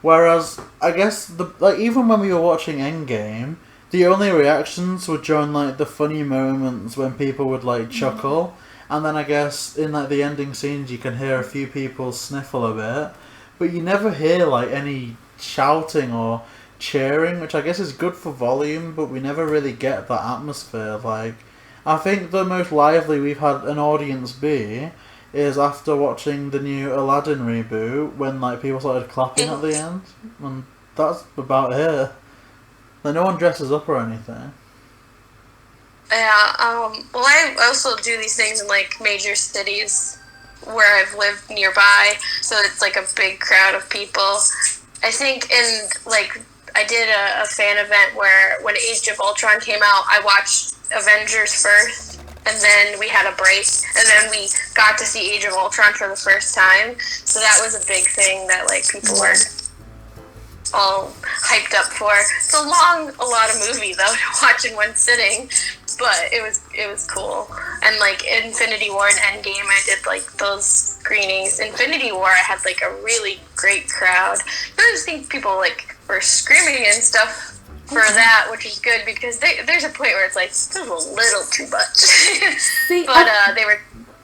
Speaker 1: whereas I guess even when we were watching Endgame, the only reactions were during like the funny moments when people would like chuckle, and then I guess in like the ending scenes you can hear a few people sniffle a bit, but you never hear like any shouting or cheering, which I guess is good for volume, but we never really get that atmosphere. Like, I think the most lively we've had an audience be is after watching the new Aladdin reboot, when like people started clapping at the end, and that's about it. Like, no one dresses up or anything.
Speaker 3: Yeah, well, I also do these things in like major cities where I've lived nearby, so it's like a big crowd of people. I think in like, I did a fan event where when Age of Ultron came out, I watched Avengers first, and then we had a break, and then we got to see Age of Ultron for the first time. So that was a big thing that like people were all hyped up for. It's a lot of movie though to watch in one sitting, but it was cool. And like Infinity War and Endgame, I did like those screenings. Infinity War, I had like a really great crowd. I just think people like were screaming and stuff for that, which is good, because there's a point where it's like, this is a little too much.
Speaker 2: See,
Speaker 3: but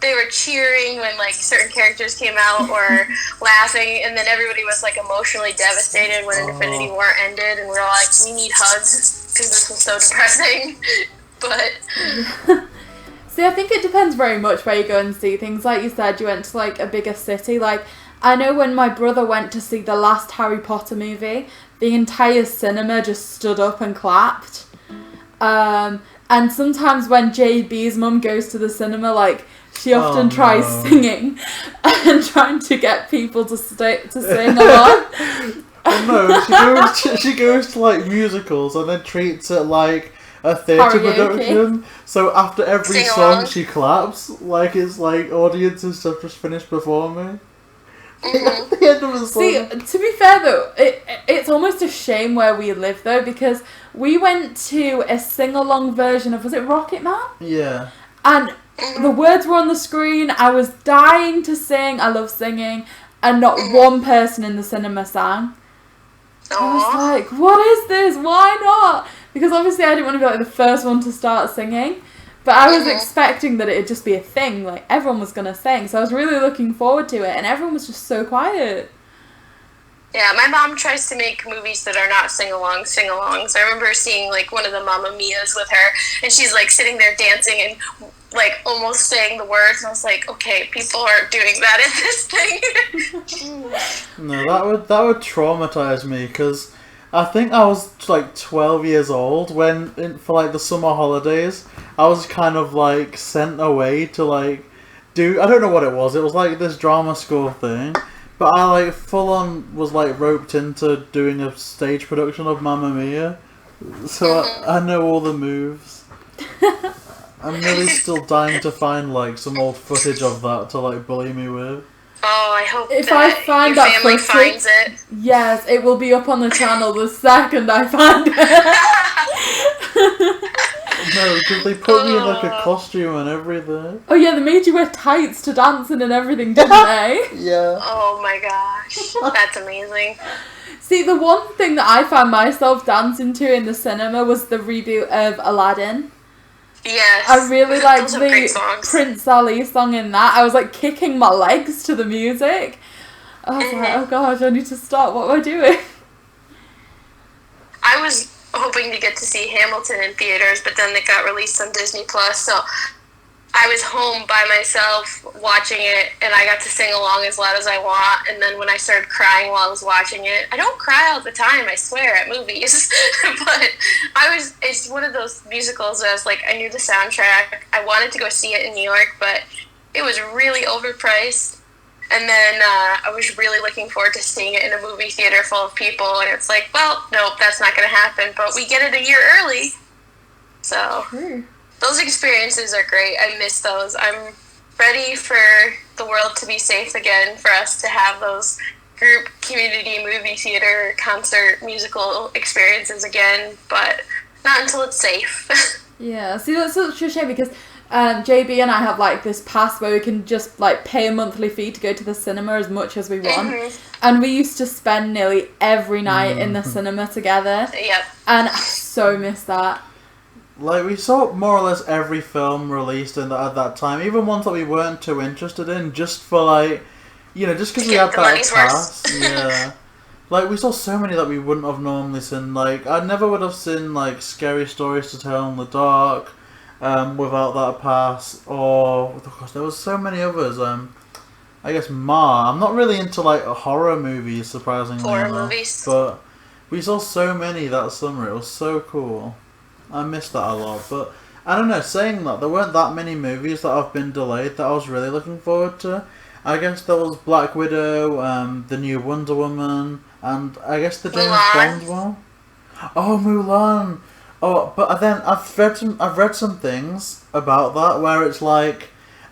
Speaker 3: they were cheering when like certain characters came out, or laughing, and then everybody was like emotionally devastated when Infinity War ended, and we're all like, we need hugs because this was so depressing. But
Speaker 2: see, I think it depends very much where you go and see things. Like you said, you went to like a bigger city. Like, I know when my brother went to see the last Harry Potter movie, the entire cinema just stood up and clapped. And And sometimes when JB's mum goes to the cinema, like, she often tries singing and trying to get people to sing along.
Speaker 1: No, she goes to like musicals and then treats it like a theatre production. So after every song she claps, like it's like audiences have just finished performing. At the end of the song.
Speaker 2: See, to be fair though, it's almost a shame where we live though, because we went to a sing-along version of, was it Rocket Man?
Speaker 1: Yeah.
Speaker 2: And the words were on the screen, I was dying to sing, I love singing, and not one person in the cinema sang. I was like, what is this? Why not? Because obviously I didn't want to be like the first one to start singing. But I was expecting that it'd just be a thing. Like, everyone was going to sing. So I was really looking forward to it. And everyone was just so quiet.
Speaker 3: Yeah, my mom tries to make movies that are not sing-alongs. I remember seeing, like, one of the Mamma Mias with her. And she's, like, sitting there dancing and, like, almost saying the words. And I was like, okay, people aren't doing that in this thing.
Speaker 1: No, that would traumatize me, because I think I was like 12 years old when, for like the summer holidays, I was kind of like sent away to like I don't know what it was like this drama school thing, but I like full on was like roped into doing a stage production of Mamma Mia, so I know all the moves. I'm really still dying to find like some old footage of that to like bully me with.
Speaker 3: Oh, I hope
Speaker 2: if
Speaker 3: that
Speaker 2: I find
Speaker 3: your
Speaker 2: that
Speaker 3: family
Speaker 2: footage,
Speaker 3: finds it.
Speaker 2: Yes, it will be up on the channel the second I find it.
Speaker 1: No, because they put me in like a costume and everything.
Speaker 2: Oh yeah, they made you wear tights to dancing and everything, didn't they?
Speaker 1: Yeah.
Speaker 3: Oh my gosh, that's amazing.
Speaker 2: See, the one thing that I found myself dancing to in the cinema was the reboot of Aladdin.
Speaker 3: Yes.
Speaker 2: I really liked
Speaker 3: the
Speaker 2: Prince Ali song in that. I was like kicking my legs to the music. I was like, oh gosh, I need to stop. What am I doing?
Speaker 3: I was hoping to get to see Hamilton in theaters, but then it got released on Disney Plus, so I was home by myself watching it, and I got to sing along as loud as I want, and then when I started crying while I was watching it, I don't cry all the time, I swear, at movies, but it's one of those musicals that I was like, I knew the soundtrack, I wanted to go see it in New York, but it was really overpriced, and then I was really looking forward to seeing it in a movie theater full of people, and it's like, well, nope, that's not going to happen, but we get it a year early, so... Those experiences are great. I miss those. I'm ready for the world to be safe again, for us to have those group, community, movie theater, concert, musical experiences again, but not until it's safe.
Speaker 2: Yeah, see, that's such a shame because JayBee and I have like this pass where we can just like pay a monthly fee to go to the cinema as much as we want. And we used to spend nearly every night in the cinema together.
Speaker 3: Yep.
Speaker 2: And I so miss that.
Speaker 1: Like, we saw more or less every film released at that time, even ones that we weren't too interested in, just for, like, you know, just because we had that pass. Yeah. Like, we saw so many that we wouldn't have normally seen. Like, I never would have seen, like, Scary Stories to Tell in the Dark without that pass. Or, of course, there was so many others. I guess Ma. I'm not really into, like, horror movies, surprisingly enough.
Speaker 3: Movies.
Speaker 1: But we saw so many that summer. It was so cool. I missed that a lot, but I don't know, saying that, there weren't that many movies that have been delayed that I was really looking forward to. I guess there was Black Widow, the new Wonder Woman, and I guess the James Bond one. Oh, Mulan! Oh, but then I've read some things about that where it's like,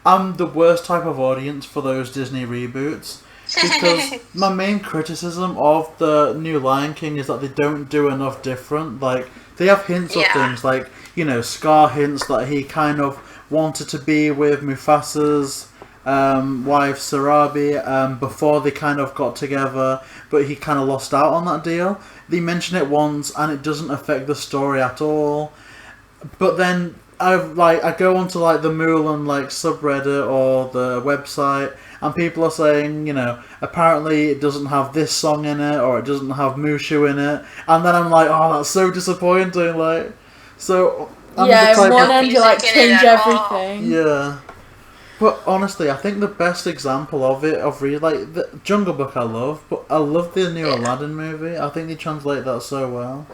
Speaker 1: I'm the worst type of audience for those Disney reboots. Because my main criticism of the new Lion King is that they don't do enough different. Like, they have hints of things, like, you know, Scar hints that he kind of wanted to be with Mufasa's wife, Sarabi, before they kind of got together, but he kind of lost out on that deal. They mention it once, and it doesn't affect the story at all. But then, I go onto, like, the Mulan, like, subreddit or the website, and people are saying, you know, apparently it doesn't have this song in it, or it doesn't have Mushu in it, and then I'm like, oh, that's so disappointing, like, so... I'm
Speaker 2: yeah, in one end you, like, change everything.
Speaker 1: Yeah. But honestly, I think the best example of it, like, the Jungle Book I love, but I love the new Aladdin movie. I think they translate that so well.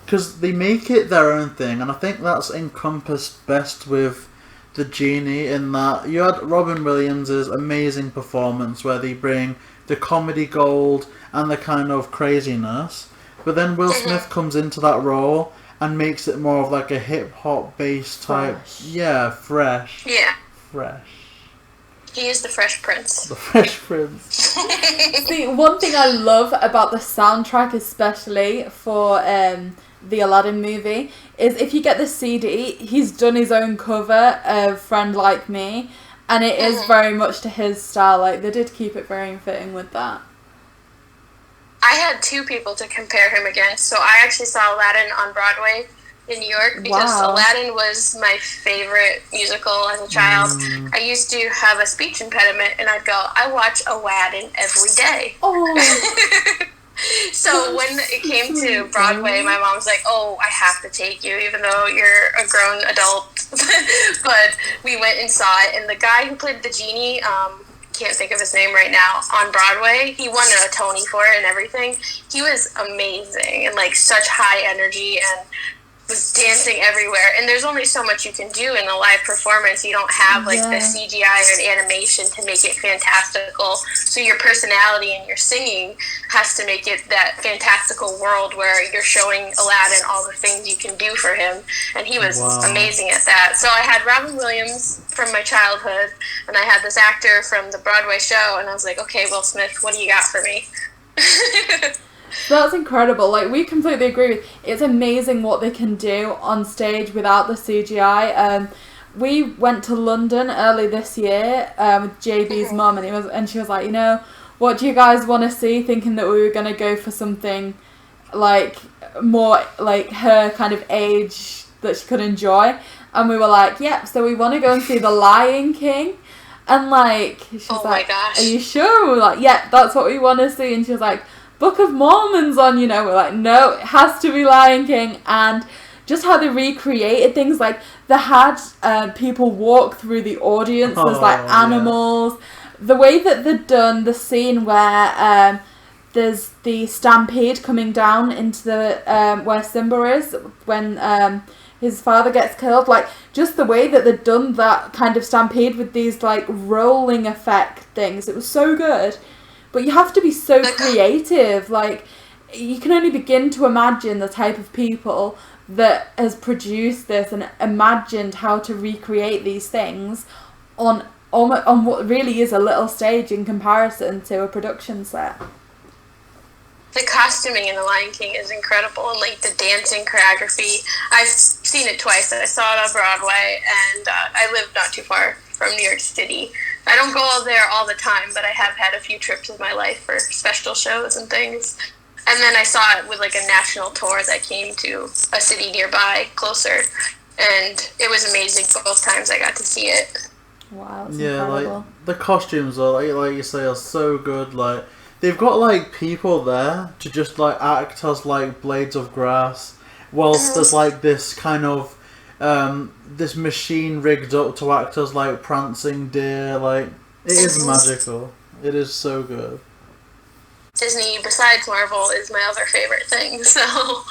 Speaker 1: because they make it their own thing, and I think that's encompassed best with the Genie, in that you had Robin Williams' amazing performance where they bring the comedy gold and the kind of craziness, but then Will Smith comes into that role and makes it more of like a hip-hop based type. Fresh.
Speaker 3: He is the Fresh Prince.
Speaker 1: The Fresh Prince.
Speaker 2: See, one thing I love about the soundtrack, especially for the Aladdin movie, is if you get the CD, he's done his own cover of Friend Like Me, and it is very much to his style. Like, they did keep it very fitting with that.
Speaker 3: I had two people to compare him against. So I actually saw Aladdin on Broadway in New York because Aladdin was my favorite musical as a child. I used to have a speech impediment, and I'd go, I watch Aladdin every day.
Speaker 2: Oh.
Speaker 3: So when it came to Broadway, my mom was like, oh, I have to take you, even though you're a grown adult. But we went and saw it, and the guy who played the genie, can't think of his name right now, on Broadway, he won a Tony for it and everything. He was amazing and like such high energy and was dancing everywhere. And there's only so much you can do in a live performance. You don't have like the CGI or the animation to make it fantastical. So your personality and your singing has to make it that fantastical world where you're showing Aladdin all the things you can do for him. And he was amazing at that. So I had Robin Williams from my childhood, and I had this actor from the Broadway show, and I was like, okay, Will Smith, what do you got for me?
Speaker 2: That's incredible. Like, we completely agree with. It's amazing what they can do on stage without the CGI. We went to London early this year with JayBee's mum, and she was like, you know, what do you guys want to see? Thinking that we were going to go for something like more like her kind of age that she could enjoy, and we were like, yep. So we want to go and see The Lion King. And like, she's like, are you sure? And we're like, yeah, that's what we want to see. And she was like, Book of Mormon's on, you know. We're like, no, it has to be Lion King. And just how they recreated things, like they had people walk through the audience as like animals. The way that they'd done the scene where there's the stampede coming down into the where Simba is when his father gets killed, like just the way that they'd done that kind of stampede with these like rolling effect things, it was so good. But you have to be so creative. Like, you can only begin to imagine the type of people that has produced this and imagined how to recreate these things on what really is a little stage in comparison to a production set.
Speaker 3: The costuming in The Lion King is incredible, and like the dancing choreography. I've seen it twice. I saw it on Broadway, and I live not too far from New York City. I don't go there all the time, but I have had a few trips in my life for special shows and things. And then I saw it with like a national tour that came to a city nearby, closer, and it was amazing both times I got to see it.
Speaker 2: Wow, it's incredible.
Speaker 1: Like the costumes are like you say are so good. Like they've got like people there to just like act as like blades of grass, whilst there's like this kind of this machine rigged up to act as like prancing deer. Like, it is magical. It is so good.
Speaker 3: Disney, besides Marvel, is my other favorite thing. So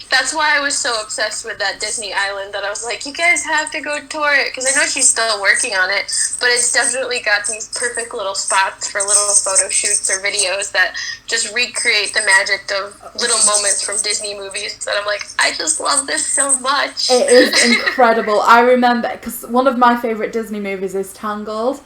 Speaker 3: that's why I was so obsessed with that Disney Island that I was like, you guys have to go tour it, because I know she's still working on it, but it's definitely got these perfect little spots for little photo shoots or videos that just recreate the magic of little moments from Disney movies that I'm like, I just love this so much.
Speaker 2: It is incredible. I remember, because one of my favourite Disney movies is Tangled,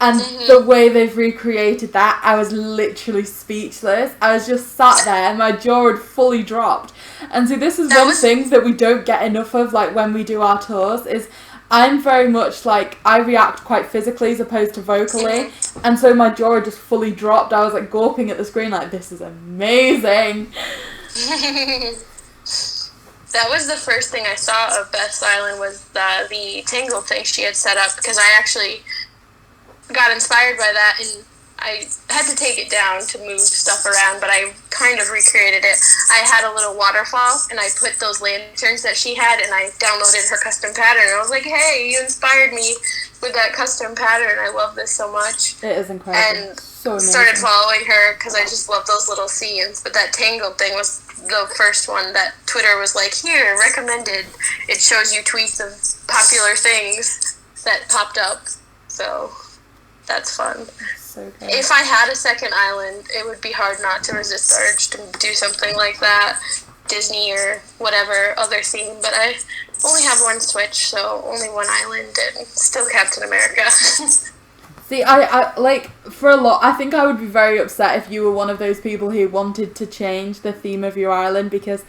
Speaker 2: and the way they've recreated that, I was literally speechless. I was just sat there and my jaw had fully dropped. And so this is one thing that we don't get enough of, like when we do our tours, is I'm very much like, I react quite physically as opposed to vocally. And so my jaw had just fully dropped. I was like gawping at the screen like, this is amazing.
Speaker 3: That was the first thing I saw of Beth's Island, was the Tangled thing she had set up, because I actually got inspired by that, and I had to take it down to move stuff around, but I kind of recreated it. I had a little waterfall, and I put those lanterns that she had, and I downloaded her custom pattern. I was like, hey, you inspired me with that custom pattern. I love this so much.
Speaker 2: It is incredible.
Speaker 3: And
Speaker 2: so amazing.
Speaker 3: Started following her because I just love those little scenes. But that Tangled thing was the first one that Twitter was like, here, recommended. It shows you tweets of popular things that popped up. So that's fun.
Speaker 2: So good.
Speaker 3: If I had a second island, it would be hard not to resist the urge to do something like that. Disney or whatever other theme. But I only have one Switch, so only one island, and still Captain America.
Speaker 2: See, I like, for a lot, I think I would be very upset if you were one of those people who wanted to change the theme of your island, because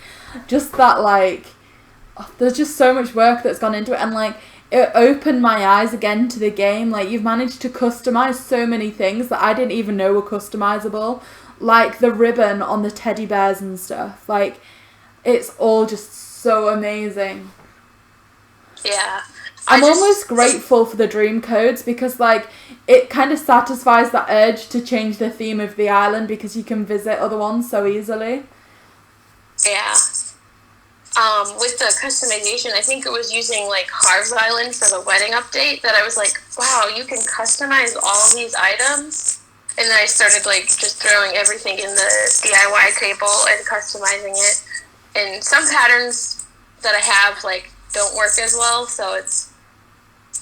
Speaker 2: just that, like, there's just so much work that's gone into it, and, like, it opened my eyes again to the game. Like, you've managed to customize so many things that I didn't even know were customizable, like the ribbon on the teddy bears and stuff. Like, it's all just so amazing.
Speaker 3: Yeah.
Speaker 2: I'm almost grateful for the dream codes, because, like, it kind of satisfies that urge to change the theme of the island, because you can visit other ones so easily.
Speaker 3: Yeah. With the customization, I think it was using, like, Harv's Island for the wedding update that I was like, wow, you can customize all these items. And then I started, like, just throwing everything in the DIY table and customizing it. And some patterns that I have, like, don't work as well, so it's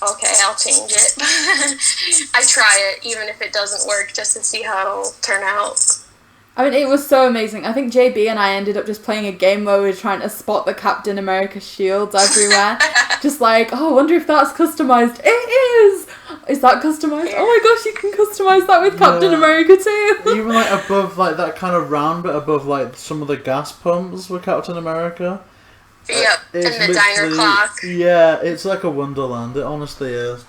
Speaker 3: okay, I'll change it. I try it, even if it doesn't work, just to see how it'll turn out.
Speaker 2: I mean, it was so amazing. I think JayBee and I ended up just playing a game where we were trying to spot the Captain America shields everywhere. Just like, oh, I wonder if that's customized. It is! Is that customized? Yeah. Oh my gosh, you can customize that with Captain America too!
Speaker 1: Even, like, above, like, that kind of round bit above, like, some of the gas pumps with Captain America.
Speaker 3: Yep, and the diner clock.
Speaker 1: Yeah, it's like a wonderland. It honestly is.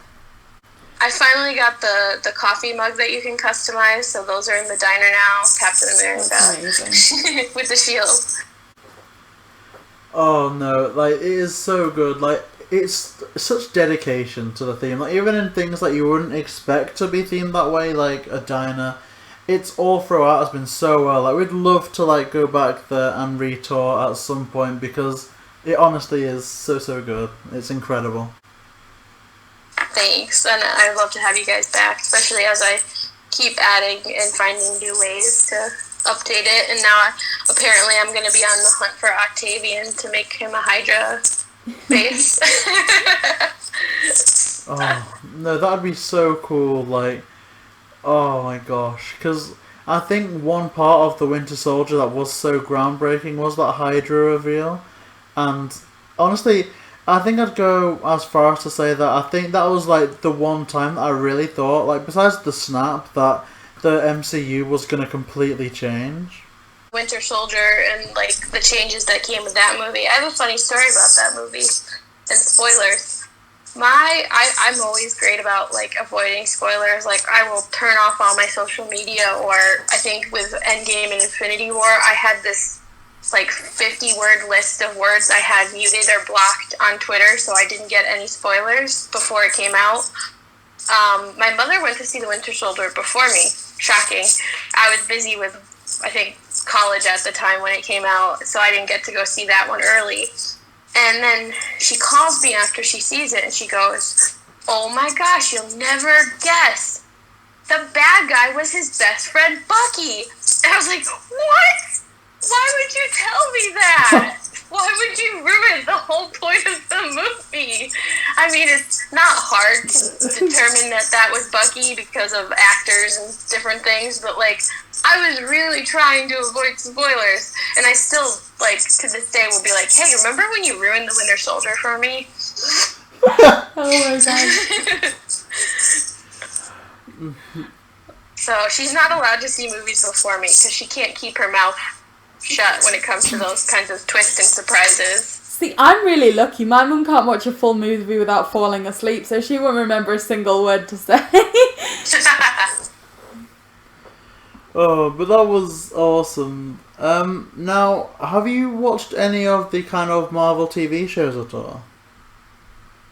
Speaker 3: I finally got the coffee mug that you can customize, so those are in the diner now. Captain America.
Speaker 2: That's amazing.
Speaker 3: With the shield.
Speaker 1: Oh no, like, it is so good. Like, it's such dedication to the theme. Like, even in things that you wouldn't expect to be themed that way, like a diner, it's all throughout has been so well. Like, we'd love to, like, go back there and retour at some point, because it honestly is so good. It's incredible.
Speaker 3: Thanks, and I'd love to have you guys back, especially as I keep adding and finding new ways to update it. And now, apparently, I'm going to be on the hunt for Octavian to make him a Hydra base.
Speaker 1: Oh, no, that'd be so cool. Like, oh my gosh. Because I think one part of the Winter Soldier that was so groundbreaking was that Hydra reveal. And honestly, I think I'd go as far as to say that I think that was, like, the one time that I really thought, like, besides the snap, that the MCU was going to completely change.
Speaker 3: Winter Soldier and, like, the changes that came with that movie. I have a funny story about that movie. And spoilers. I'm always great about, like, avoiding spoilers. Like, I will turn off all my social media, or I think with Endgame and Infinity War, I had this, like, 50-word list of words I had muted or blocked on Twitter, so I didn't get any spoilers before it came out. My mother went to see The Winter Soldier before me. Shocking. I was busy with, I think, college at the time when it came out, so I didn't get to go see that one early. And then she calls me after she sees it, and she goes, oh my gosh, you'll never guess. The bad guy was his best friend, Bucky. And I was like, what? Why would you tell me that? Why would you ruin the whole point of the movie? I mean, it's not hard to determine that was Bucky because of actors and different things, but, like, I was really trying to avoid spoilers, and I still, like, to this day will be like, hey, remember when you ruined the Winter Soldier for me?
Speaker 2: Oh my god.
Speaker 3: So she's not allowed to see movies before me because she can't keep her mouth shut when it comes to those kinds of twists and surprises.
Speaker 2: See, I'm really lucky. My mum can't watch a full movie without falling asleep, so she won't remember a single word to say.
Speaker 1: Oh, but that was awesome. Now, have you watched any of the kind of Marvel TV shows at all?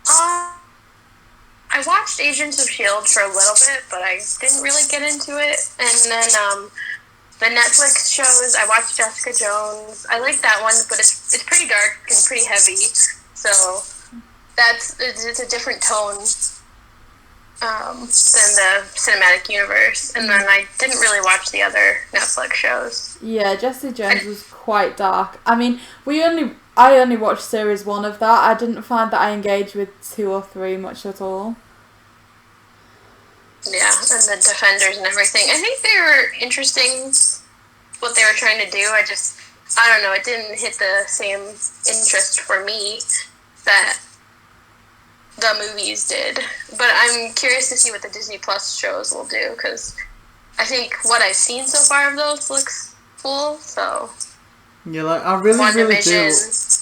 Speaker 3: I watched watched Agents of S.H.I.E.L.D. for a little bit, but I didn't really get into it. And then the Netflix shows, I watched Jessica Jones. I like that one, but it's pretty dark and pretty heavy. So it's a different tone than the cinematic universe. And then I didn't really watch the other Netflix shows.
Speaker 2: Yeah, Jessica Jones was quite dark. I mean, I only watched series 1 of that. I didn't find that I engaged with 2 or 3 much at all.
Speaker 3: Yeah, and the Defenders and everything. I think they were interesting, what they were trying to do. I don't know, it didn't hit the same interest for me that the movies did. But I'm curious to see what the Disney Plus shows will do, because I think what I've seen so far of those looks cool, so...
Speaker 1: Yeah, like, I really do...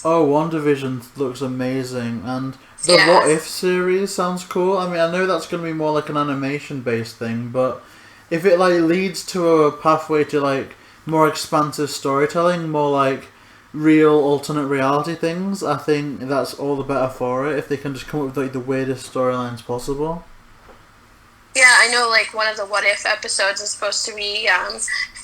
Speaker 1: Oh, WandaVision looks amazing, and the What If series sounds cool. I mean, I know that's going to be more like an animation-based thing, but if it, like, leads to a pathway to, like, more expansive storytelling, more, like, real alternate reality things, I think that's all the better for it, if they can just come up with, like, the weirdest storylines possible.
Speaker 3: Yeah, I know, like, one of the What If episodes is supposed to be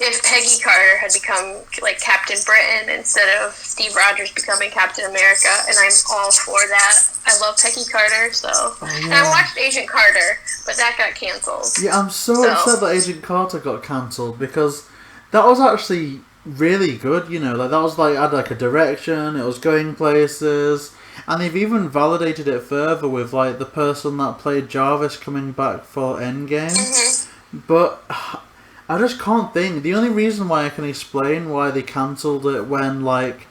Speaker 3: if Peggy Carter had become, like, Captain Britain instead of Steve Rogers becoming Captain America, and I'm all for that. I love Peggy Carter, so... Oh, yeah. And I watched Agent Carter, but that got cancelled.
Speaker 1: Yeah, I'm so upset that Agent Carter got cancelled, because that was actually really good, you know, like, that was, like, had, like, a direction, it was going places... And they've even validated it further with, like, the person that played Jarvis coming back for Endgame. Mm-hmm. But I just can't think. The only reason why I can explain why they cancelled it when, like,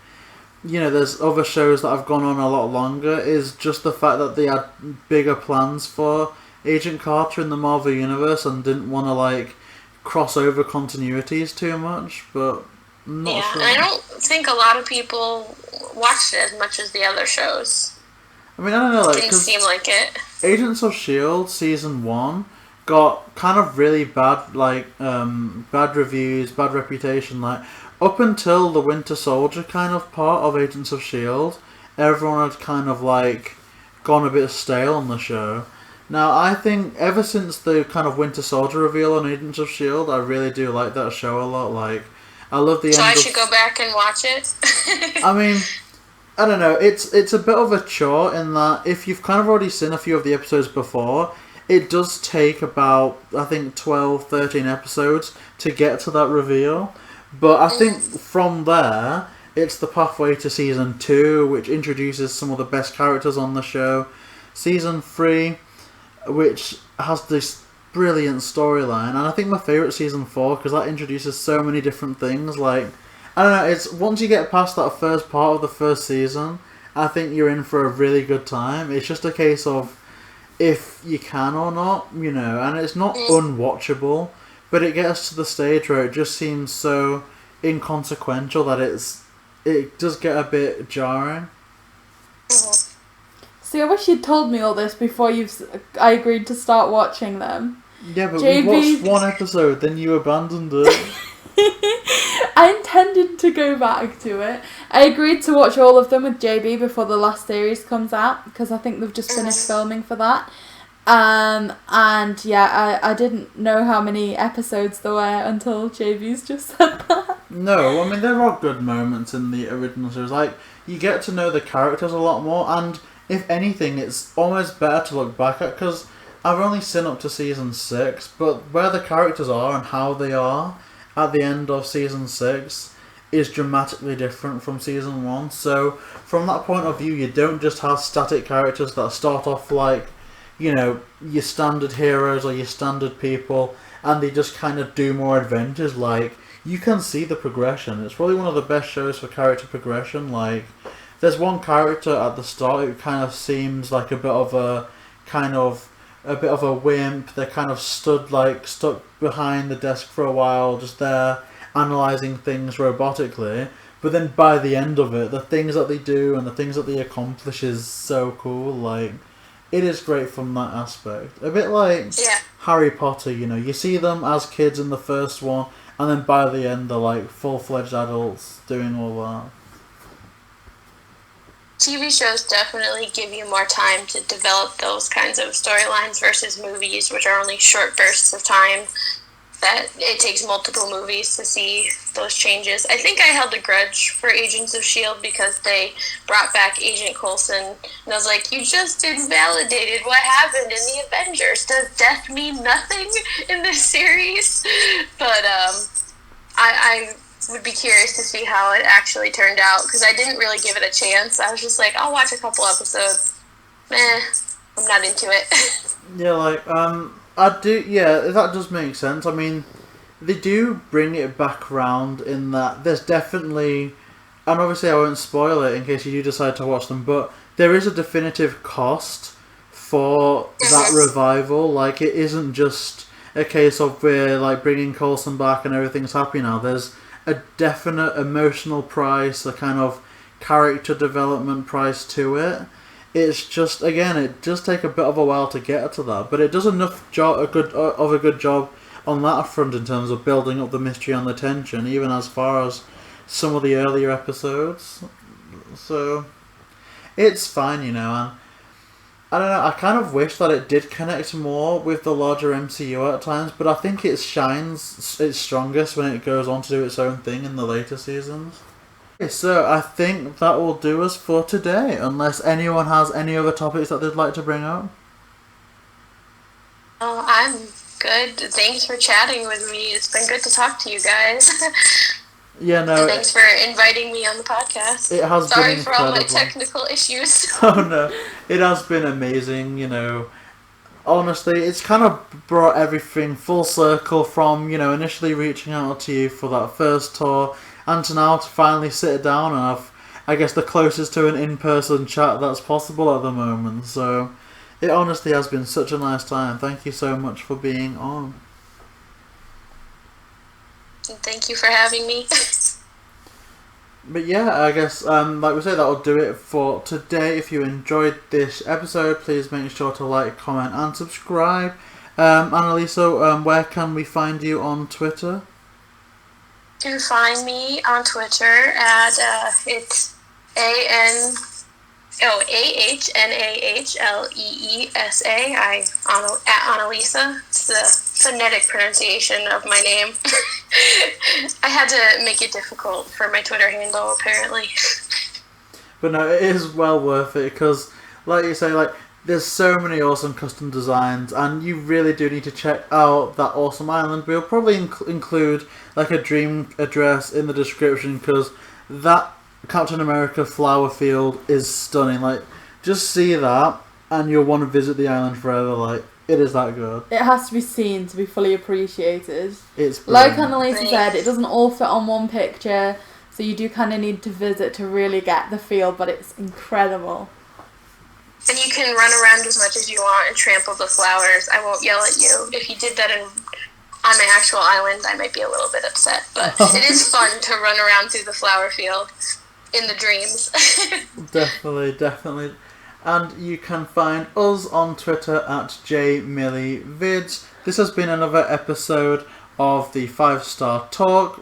Speaker 1: you know, there's other shows that have gone on a lot longer is just the fact that they had bigger plans for Agent Carter in the Marvel Universe and didn't want to, like, cross over continuities too much, but... Not sure.
Speaker 3: And I don't think a lot of people watched it as much as the other shows.
Speaker 1: I mean, I don't know, like...
Speaker 3: It didn't seem like it.
Speaker 1: Agents of S.H.I.E.L.D. Season 1 got kind of really bad, like, bad reviews, bad reputation, like, up until the Winter Soldier kind of part of Agents of S.H.I.E.L.D., everyone had kind of, like, gone a bit stale on the show. Now, I think ever since the kind of Winter Soldier reveal on Agents of S.H.I.E.L.D., I really do like that show a lot, like... I love the end.
Speaker 3: So I should go back and watch it?
Speaker 1: I mean, I don't know. It's a bit of a chore in that if you've kind of already seen a few of the episodes before, it does take about, I think, 12, 13 episodes to get to that reveal. But I think from there, it's the pathway to Season 2, which introduces some of the best characters on the show. Season 3, which has this... brilliant storyline, and I think my favourite Season 4 because that introduces so many different things. Like, I don't know, it's once you get past that first part of the first season, I think you're in for a really good time. It's just a case of if you can or not, you know, and it's not unwatchable, but it gets to the stage where it just seems so inconsequential that it does get a bit jarring.
Speaker 2: See, I wish you'd told me all this before I agreed to start watching them.
Speaker 1: Yeah, but we watched one episode, then you abandoned it.
Speaker 2: I intended to go back to it. I agreed to watch all of them with JayBee before the last series comes out, because I think they've just finished filming for that. And yeah, I didn't know how many episodes there were until JayBee's just said that.
Speaker 1: No, I mean, there are good moments in the original series. Like, you get to know the characters a lot more, and... if anything, it's almost better to look back at, because I've only seen up to Season 6, but where the characters are and how they are at the end of Season 6 is dramatically different from Season 1. So, from that point of view, you don't just have static characters that start off like, you know, your standard heroes or your standard people, and they just kind of do more adventures. Like, you can see the progression. It's probably one of the best shows for character progression, like... There's one character at the start who kind of seems like a bit of a wimp. They're kind of stuck behind the desk for a while, just there analysing things robotically. But then by the end of it, the things that they do and the things that they accomplish is so cool. Like, it is great from that aspect. A bit like Harry Potter, you know. You see them as kids in the first one, and then by the end they're like full-fledged adults doing all that.
Speaker 3: TV shows definitely give you more time to develop those kinds of storylines versus movies, which are only short bursts of time. That it takes multiple movies to see those changes. I think I held a grudge for Agents of S.H.I.E.L.D. because they brought back Agent Coulson, and I was like, you just invalidated what happened in the Avengers. Does death mean nothing in this series? But I would be curious to see how it actually turned out, because I didn't really give it a chance. I was just like, I'll watch a couple episodes. Meh, I'm not into it.
Speaker 1: Yeah, like, I do, yeah, that does make sense. I mean, they do bring it back round in that there's definitely, and obviously I won't spoil it in case you do decide to watch them, but there is a definitive cost for that revival. Like, it isn't just a case of we're, like, bringing Coulson back and everything's happy now. There's a definite emotional price, a kind of character development price to it. It's just, again, it does take a bit of a while to get to that, but it does enough a good job on that front in terms of building up the mystery and the tension, even as far as some of the earlier episodes. So it's fine, you know, and I don't know, I kind of wish that it did connect more with the larger MCU at times, but I think it shines its strongest when it goes on to do its own thing in the later seasons. So I think that will do us for today, unless anyone has any other topics that they'd like to bring up.
Speaker 3: Oh, I'm good. Thanks for chatting with me. It's been good to talk to you guys.
Speaker 1: Yeah, no.
Speaker 3: And thanks for inviting me on the podcast.
Speaker 1: It has
Speaker 3: Sorry
Speaker 1: been
Speaker 3: for all my
Speaker 1: incredible.
Speaker 3: technical issues.
Speaker 1: Oh no, it has been amazing, you know. Honestly, it's kind of brought everything full circle from, you know, initially reaching out to you for that first tour, and to now to finally sit down and have, I guess, the closest to an in-person chat that's possible at the moment. So it honestly has been such a nice time. Thank you so much for being on.
Speaker 3: Thank you for having me.
Speaker 1: But yeah, I guess, like we say, that will do it for today. If you enjoyed this episode, please make sure to like, comment, and subscribe. Annalise, where can we find you on Twitter?
Speaker 3: You can find me on Twitter at it's AHNAHLEESA. At Annalisa. It's the phonetic pronunciation of my name. I had to make it difficult for my Twitter handle, apparently.
Speaker 1: But no, it is well worth it, because, like you say, like, there's so many awesome custom designs, and you really do need to check out that awesome island. We'll probably include, like, a dream address in the description, because that Captain America flower field is stunning. Like, just see that, and you'll want to visit the island forever. Like, it is that good.
Speaker 2: It has to be seen to be fully appreciated.
Speaker 1: It's
Speaker 2: like
Speaker 1: brilliant.
Speaker 2: Annalise said, it doesn't all fit on one picture, so you do kind of need to visit to really get the feel, but it's incredible.
Speaker 3: And you can run around as much as you want and trample the flowers. I won't yell at you. If you did that on my actual island, I might be a little bit upset, but it is fun to run around through the flower field in the dreams.
Speaker 1: Definitely. And you can find us on Twitter at JMillyVids. This has been another episode of the 5-Star Talk.